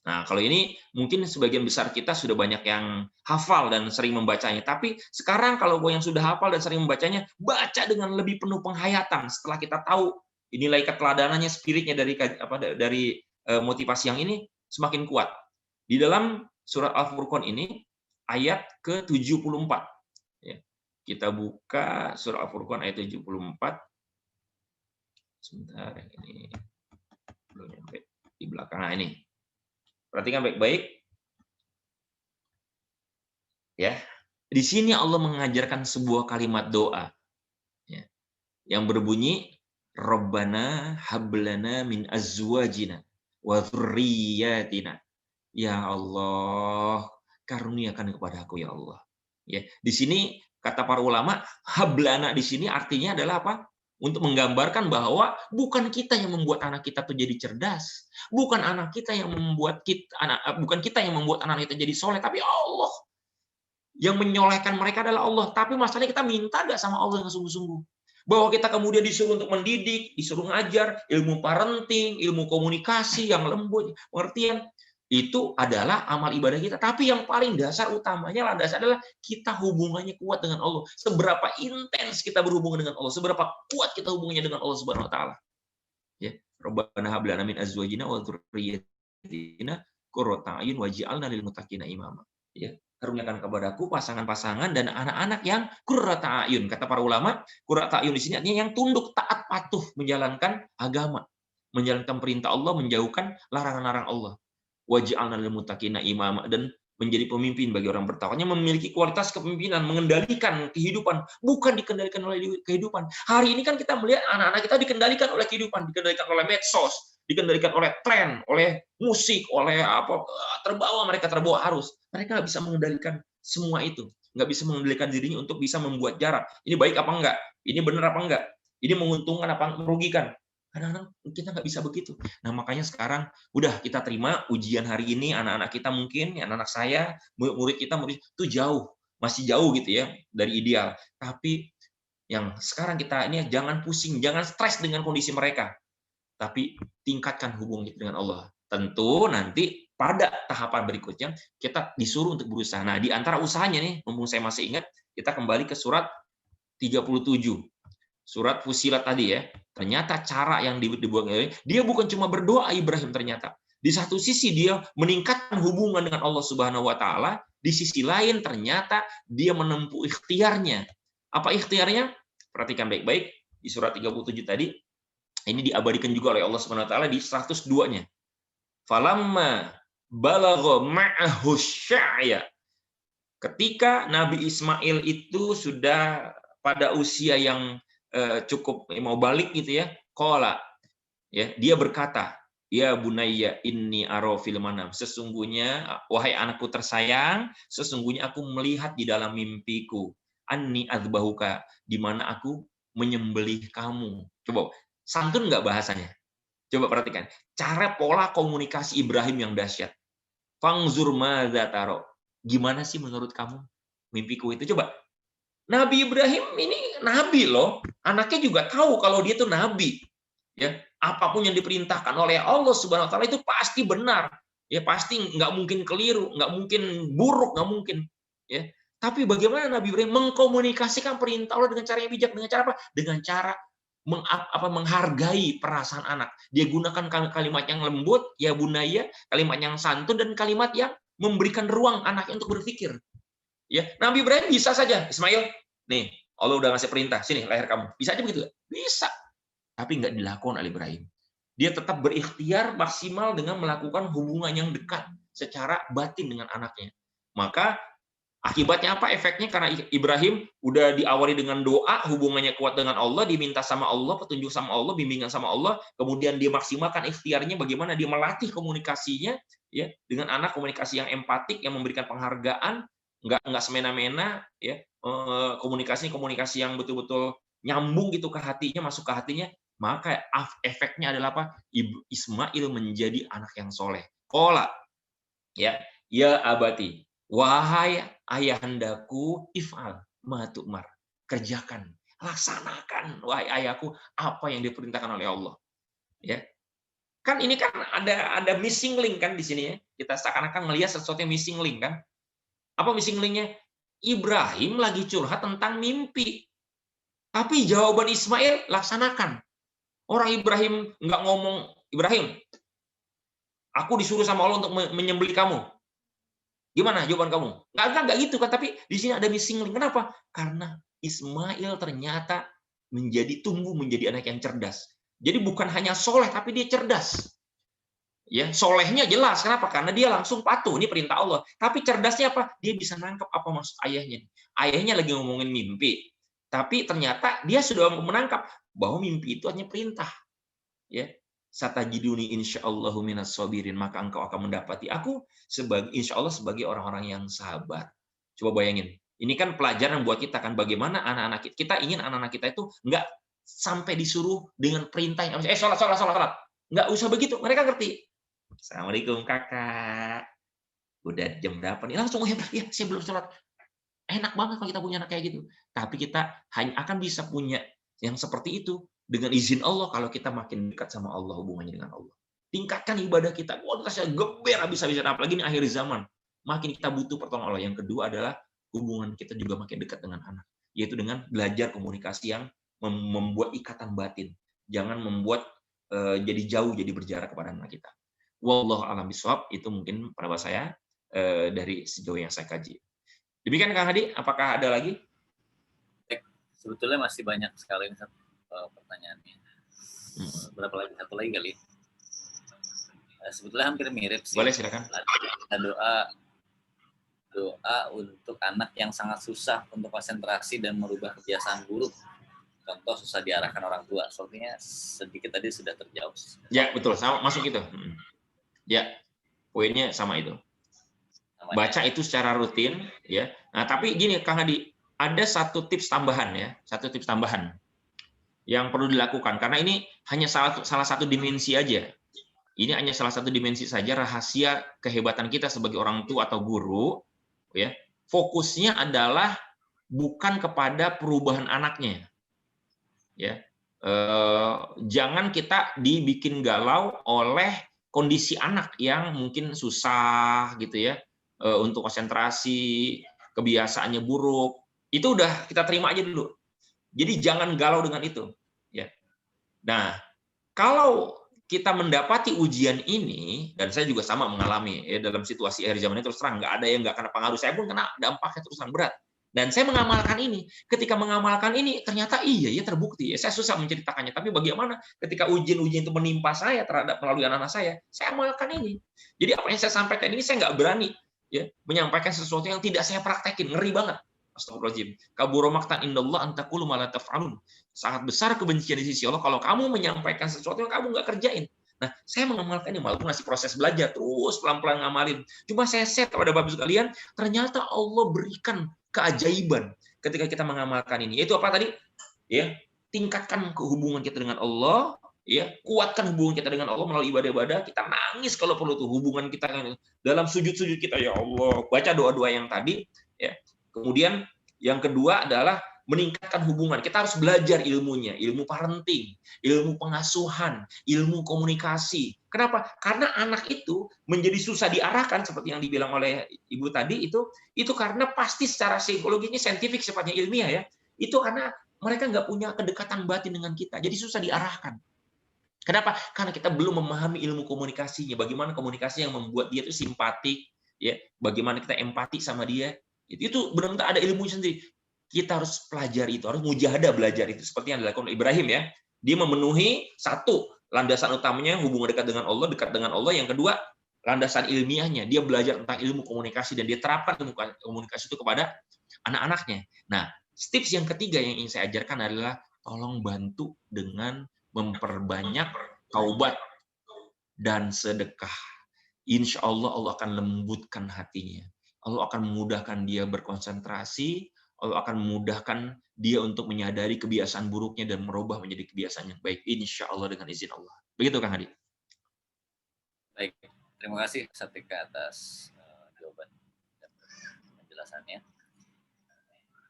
Nah, kalau ini mungkin sebagian besar kita sudah banyak yang hafal dan sering membacanya. Tapi sekarang kalau yang sudah hafal dan sering membacanya, baca dengan lebih penuh penghayatan. Setelah kita tahu nilai keteladanannya, spiritnya dari motivasi yang ini semakin kuat. Di dalam surat Al-Furqan ini ayat ke-74. Ya. Kita buka surat Al-Furqan ayat 74. Sebentar, ini belum nyampe di belakang. Nah, ini. Perhatikan baik-baik. Ya. Di sini Allah mengajarkan sebuah kalimat doa. Ya. Yang berbunyi, Rabbana hablana min azwajina wa dzurriyyatina. Ya Allah, karuniakan kepada aku ya Allah. Ya, di sini kata para ulama, hablana di sini artinya adalah apa? Untuk menggambarkan bahwa bukan kita yang membuat anak kita tuh jadi cerdas, bukan anak kita yang membuat bukan kita yang membuat anak kita jadi soleh, tapi Allah yang menyolehkan mereka adalah Allah. Tapi masalahnya kita minta nggak sama Allah yang sungguh-sungguh, bahwa kita kemudian disuruh untuk mendidik, disuruh ngajar ilmu parenting, ilmu komunikasi yang lembut, pengertian. Itu adalah amal ibadah kita. Tapi yang paling dasar utamanya landas adalah kita hubungannya kuat dengan Allah. Seberapa intens kita berhubungan dengan Allah, seberapa kuat kita hubungannya dengan Allah Subhanahu wa taala. Ya, Rabbana hab lana min azwajina wa dzurriyyatina qurrata a'yun waj'alna lil muttaqina imama. Ya, karuniakan kepadaku pasangan-pasangan dan anak-anak yang qurrata a'yun. Kata para ulama, qurrata a'yun di sini artinya yang tunduk, taat, patuh menjalankan agama, menjalankan perintah Allah, menjauhkan larangan-larangan Allah. Waj'alna lil muttaqina imama, dan menjadi pemimpin bagi orang bertakwa, memiliki kualitas kepemimpinan, mengendalikan kehidupan, bukan dikendalikan oleh kehidupan. Hari ini kan kita melihat anak-anak kita dikendalikan oleh kehidupan, dikendalikan oleh medsos, dikendalikan oleh tren, oleh musik, oleh apa, mereka terbawa arus. Mereka nggak bisa mengendalikan semua itu, nggak bisa mengendalikan dirinya untuk bisa membuat jarak. Ini baik apa enggak? Ini benar apa enggak? Ini menguntungkan apa merugikan? Kadang-kadang kita nggak bisa begitu. Nah, makanya sekarang udah kita terima ujian hari ini, anak-anak kita mungkin, anak-anak saya, murid kita itu masih jauh gitu ya dari ideal. Tapi yang sekarang kita ini jangan pusing, jangan stres dengan kondisi mereka, tapi tingkatkan hubungan kita dengan Allah. Tentu nanti pada tahapan berikutnya kita disuruh untuk berusaha. Nah, di antara usahanya nih, mumpung saya masih ingat, kita kembali ke surat 37. Surat Fusilat tadi ya. Ternyata cara yang dibuat dia bukan cuma berdoa Ibrahim ternyata. Di satu sisi dia meningkatkan hubungan dengan Allah Subhanahu wa taala, di sisi lain ternyata dia menempuh ikhtiarnya. Apa ikhtiarnya? Perhatikan baik-baik di surat 37 tadi. Ini diabadikan juga oleh Allah Subhanahu wa taala di 102-nya. Falamma balagha ma'ahu sya'ya. Ketika Nabi Ismail itu sudah pada usia yang cukup mau balik gitu ya, qala, ya, dia berkata, ya bunayya inni ara fil manam, sesungguhnya wahai anakku tersayang, sesungguhnya aku melihat di dalam mimpiku, anni adzbahuka, di mana aku menyembelih kamu. Coba santun nggak bahasanya? Coba perhatikan cara pola komunikasi Ibrahim yang dahsyat. Fangzur madza taro, gimana sih menurut kamu mimpiku itu? Coba. Nabi Ibrahim ini nabi loh, anaknya juga tahu kalau dia itu nabi. Ya, apapun yang diperintahkan oleh Allah Subhanahu wa taala itu pasti benar. Ya, pasti nggak mungkin keliru, nggak mungkin buruk, nggak mungkin. Ya, tapi bagaimana Nabi Ibrahim mengkomunikasikan perintah Allah dengan cara yang bijak, dengan cara apa? Dengan cara menghargai perasaan anak. Dia gunakan kalimat yang lembut, ya bunaya, kalimat yang santun, dan kalimat yang memberikan ruang anaknya untuk berpikir. Ya, Nabi Ibrahim bisa saja, Ismail, nih, Allah udah ngasih perintah, sini leher kamu. Bisa aja begitu? Bisa. Tapi nggak dilakukan oleh Ibrahim. Dia tetap berikhtiar maksimal dengan melakukan hubungan yang dekat secara batin dengan anaknya. Maka akibatnya apa? Efeknya karena Ibrahim udah diawali dengan doa, hubungannya kuat dengan Allah, diminta sama Allah, petunjuk sama Allah, bimbingan sama Allah, kemudian dia maksimalkan ikhtiarnya bagaimana dia melatih komunikasinya ya dengan anak, komunikasi yang empatik, yang memberikan penghargaan, nggak semena-mena ya, komunikasi yang betul-betul nyambung gitu ke hatinya, masuk ke hatinya, maka efeknya adalah apa? Ismail menjadi anak yang soleh. Qala, ya abati, wahai ayahandaku, if'al ma tu'mar, kerjakan, laksanakan wahai ayahku apa yang diperintahkan oleh Allah. Ya. Kan ini kan ada missing link kan di sini ya. Kita seakan-akan melihat sesuatu yang missing link kan. Apa missing linknya? Ibrahim lagi curhat tentang mimpi. Tapi jawaban Ismail laksanakan. Orang Ibrahim nggak ngomong, Ibrahim, aku disuruh sama Allah untuk menyembelih kamu. Gimana jawaban kamu? Nggak gitu kan. Tapi di sini ada missing link. Kenapa? Karena Ismail ternyata tumbuh menjadi anak yang cerdas. Jadi bukan hanya soleh, tapi dia cerdas. Ya, solehnya jelas. Kenapa? Karena dia langsung patuh. Ini perintah Allah. Tapi cerdasnya apa? Dia bisa nangkep apa maksud ayahnya. Ayahnya lagi ngomongin mimpi. Tapi ternyata dia sudah menangkap bahwa mimpi itu hanya perintah. Ya, satajiduni insyaallahu minas sabirin, maka engkau akan mendapati aku sebagai insyaallah sebagai orang-orang yang sabar. Coba bayangin. Ini kan pelajaran buat kita kan, bagaimana anak-anak kita ingin anak-anak kita itu nggak sampai disuruh dengan perintah yang sholat. Nggak usah begitu, mereka ngerti. Assalamualaikum kakak. Udah jam berapa nih? Langsung ya saya belum sholat. Enak banget kalau kita punya anak kayak gitu. Tapi kita hanya akan bisa punya yang seperti itu dengan izin Allah kalau kita makin dekat sama Allah, hubungannya dengan Allah. Tingkatkan ibadah kita. Kualitasnya geber habis-habisan, apalagi ini akhir zaman. Makin kita butuh pertolongan Allah. Yang kedua adalah hubungan kita juga makin dekat dengan anak, yaitu dengan belajar komunikasi yang membuat ikatan batin. Jangan membuat jadi jauh, jadi berjarak kepada anak kita. Wallahu a'lam bishawab. Itu mungkin pendapat saya dari sejauh yang saya kaji. Demikian Kang Hadi, apakah ada lagi? Sebetulnya masih banyak sekali pertanyaannya. Berapa lagi? Satu lagi kali. Sebetulnya hampir mirip sih. Boleh, silakan. Doa untuk anak yang sangat susah untuk konsentrasi dan merubah kebiasaan buruk. Contoh susah diarahkan orang tua. Sepertinya sedikit tadi sudah terjawab. Ya, betul. Sama, masuk itu. Ya, poinnya sama itu. Baca itu secara rutin, ya. Nah, tapi gini, Kang Hadi, ada satu tips tambahan ya, yang perlu dilakukan karena ini hanya salah satu dimensi aja. Ini hanya salah satu dimensi saja rahasia kehebatan kita sebagai orang tua atau guru, ya. Fokusnya adalah bukan kepada perubahan anaknya, ya. Jangan kita dibikin galau oleh kondisi anak yang mungkin susah, gitu ya. Untuk konsentrasi, kebiasaannya buruk, itu udah kita terima aja dulu. Jadi jangan galau dengan itu. Ya. Nah, kalau kita mendapati ujian ini, dan saya juga sama mengalami ya, dalam situasi akhir zaman ini terus terang nggak ada yang nggak kena pengaruh, saya pun kena dampaknya terus terang berat. Dan saya mengamalkan ini. Ketika mengamalkan ini, ternyata iya ya terbukti. Ya, saya susah menceritakannya, tapi bagaimana ketika ujian-ujian itu menimpa saya terhadap melalui anak-anak saya amalkan ini. Jadi apa yang saya sampaikan ini saya nggak berani ya menyampaikan sesuatu yang tidak saya praktekin, ngeri banget. Astagfirullahaladzim. Kabura maqtan indallah an taqulu ma la taf'alun. Sangat besar kebencian di sisi Allah kalau kamu menyampaikan sesuatu yang kamu nggak kerjain. Nah, saya mengamalkan ini walaupun masih proses belajar, terus pelan-pelan ngamalin. Cuma saya share kepada Bapak sekalian, ternyata Allah berikan keajaiban ketika kita mengamalkan ini. Yaitu apa tadi? Ya, tingkatkan hubungan kita dengan Allah, ya, kuatkan hubungan kita dengan Allah melalui ibadah-ibadah. Kita nangis kalau perlu tuh hubungan kita dalam sujud-sujud kita, ya Allah, baca doa-doa yang tadi, ya. Kemudian yang kedua adalah meningkatkan hubungan. Kita harus belajar ilmunya, ilmu parenting, ilmu pengasuhan, ilmu komunikasi. Kenapa? Karena anak itu menjadi susah diarahkan seperti yang dibilang oleh Ibu tadi itu karena pasti secara psikologinya, saintifik sifatnya, ilmiah ya. Itu karena mereka nggak punya kedekatan batin dengan kita, jadi susah diarahkan. Kenapa? Karena kita belum memahami ilmu komunikasinya. Bagaimana komunikasi yang membuat dia itu simpatik, ya. Bagaimana kita empati sama dia. Itu benar-benar ada ilmunya sendiri. Kita harus pelajari itu, harus mujahadah belajar itu seperti yang dilakukan oleh Ibrahim ya. Dia memenuhi satu landasan utamanya hubungan dekat dengan Allah. Yang kedua, landasan ilmiahnya. Dia belajar tentang ilmu komunikasi dan dia terapkan ilmu komunikasi itu kepada anak-anaknya. Nah, tips yang ketiga yang ingin saya ajarkan adalah tolong bantu dengan memperbanyak taubat dan sedekah. Insya Allah Allah akan lembutkan hatinya. Allah akan memudahkan dia berkonsentrasi. Allah akan memudahkan dia untuk menyadari kebiasaan buruknya dan merubah menjadi kebiasaan yang baik. Insya Allah dengan izin Allah. Begitu Kang Hadi. Baik, terima kasih Satika atas jawaban dan penjelasannya.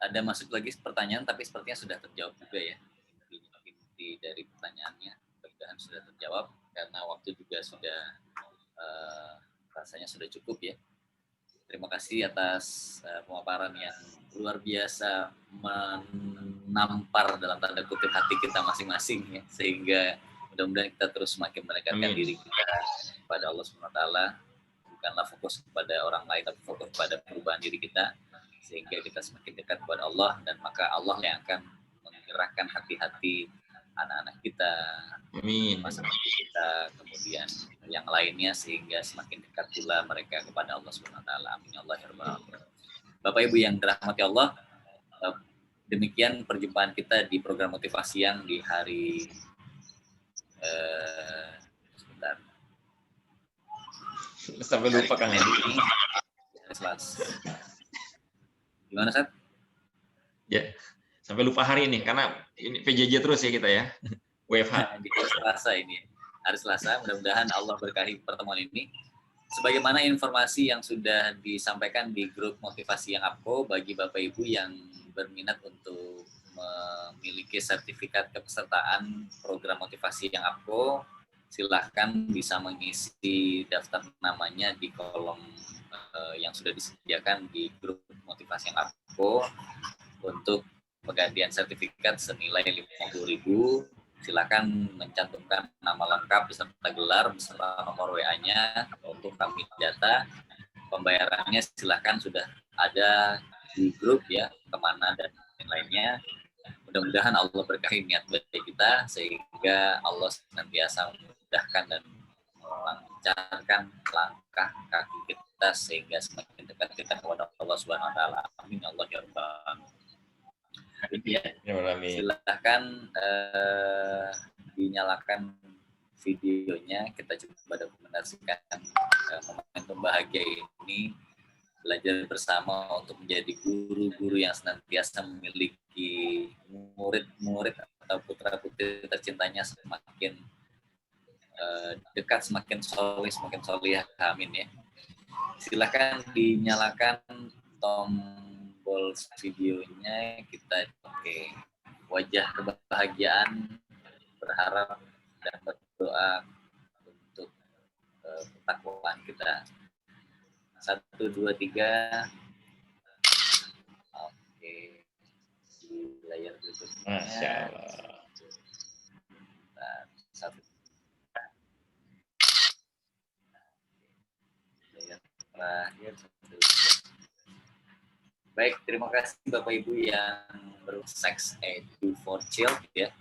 Ada masuk lagi pertanyaan, tapi sepertinya sudah terjawab juga ya. Inti dari pertanyaannya, mudah-mudahan sudah terjawab. karena waktu juga sudah rasanya sudah cukup ya. Terima kasih atas pemaparan yang luar biasa menampar dalam tanda kutip hati kita masing-masing ya, sehingga mudah-mudahan kita terus semakin mendekatkan diri kita kepada Allah SWT, bukanlah fokus kepada orang lain tapi fokus pada perubahan diri kita, sehingga kita semakin dekat kepada Allah, dan maka Allah yang akan menggerakkan hati-hati anak-anak kita, pasangan kita, kemudian yang lainnya, sehingga semakin dekat pula mereka kepada Allah SWT. Amin ya Allah ya Rabbal Alamin. Bapak Ibu yang dirahmati Allah, demikian perjumpaan kita di program motivasi yang di hari sebentar. Sampai lupa Kang Hadi. Gimana, Sat? Ya, sampai lupa hari ini karena ini PJJ terus ya kita ya. WFH. Di hari Selasa ini. Hari Selasa, mudah-mudahan Allah berkahi pertemuan ini. Sebagaimana informasi yang sudah disampaikan di grup motivasi yang APKO, bagi Bapak Ibu yang berminat untuk memiliki sertifikat kepesertaan program motivasi yang APKO, silahkan bisa mengisi daftar namanya di kolom yang sudah disediakan di grup motivasi yang APKO untuk penggantian sertifikat senilai 50.000. Silakan mencantumkan nama lengkap beserta gelar beserta nomor WA-nya untuk kami data. Pembayarannya silakan sudah ada di grup ya, kemana dan lainnya. Mudah-mudahan Allah berkahi niat baik kita sehingga Allah senantiasa memudahkan dan melancarkan langkah kaki kita sehingga semakin dekat kita kepada Allah Subhanahu wa taala. Amin ya Allah ya Rabbal. Ya, silahkan dinyalakan videonya, kita coba dokumentasikan momentum bahagia ini, belajar bersama untuk menjadi guru-guru yang senantiasa memiliki murid-murid atau putra-putri tercintanya semakin dekat, semakin soleh, semakin soleh. Amin ya. Silahkan dinyalakan tombol videonya, kita pakai wajah kebahagiaan, berharap dan berdoa untuk ketakwaan kita. 1, 2, 3. Oke, di layar berikutnya. Masya Allah. Satu. Layar terakhir. Baik, terima kasih Bapak Ibu yang Sex Edu for Child ya.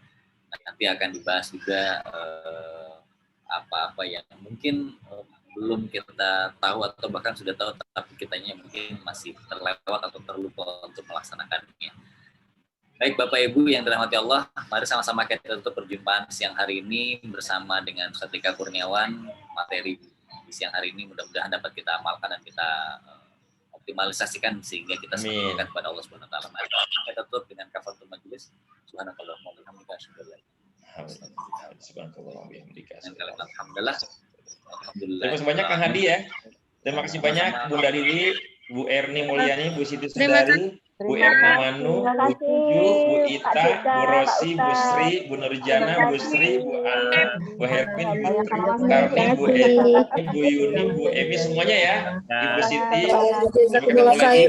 Nanti akan dibahas juga apa-apa yang mungkin belum kita tahu atau bahkan sudah tahu tapi kitanya mungkin masih terlewat atau terlupa untuk melaksanakannya. Baik Bapak Ibu yang dirahmati Allah, mari sama-sama kita tutup perjumpaan siang hari ini bersama dengan Satika Kurniawan. Materi di siang hari ini mudah-mudahan dapat kita amalkan dan kita optimalisasikan sehingga kita semakin dekat kepada Allah Subhanahu wa taala. Mari kita tutup dengan kafaratul majelis. Subhanakallahumma wa bihamdika asyhadu an la ilaha illa anta alhamdulillah. Terima kasih banyak Kang Hadi ya. Terima kasih banyak Bunda Riri, Bu Erni Mulyani, Bu Siti Sundari, Bu Erna Manu, Bu Tuju, Bu Ita, Bu Rosi, Bu Sri, Bu Nurjana, Bu Sri, Bu Ana, Bu Hervin, Bu Karni, Bu Eni, Bu Yuni, Bu Emi, semuanya ya. Ibu Siti, sampai ketemu lagi.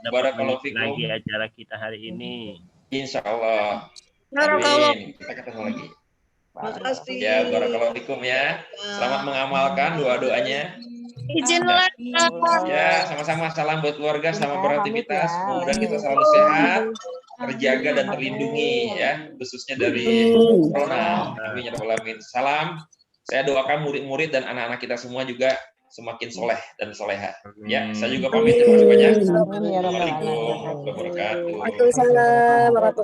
Barakallahu fikum. Lagi acara kita hari ini. Insya Allah. Amin. Kita ketemu lagi. Makasih. Ya, barakallahu fikum ya. Selamat mengamalkan doa-doanya. Izinlah. Ya, sama-sama. Salam buat keluarga, selamat beraktivitas. Semoga kita selalu sehat, terjaga dan terlindungi ya, khususnya dari corona. Amin ya rabbal alamin. Salam. Saya doakan murid-murid dan anak-anak kita semua juga semakin soleh dan soleha. Ya, saya juga pamit. Terima kasih banyak. Assalamualaikum warahmatullahi wabarakatuh. Waalaikumsalam warahmatullahi wabarakatuh.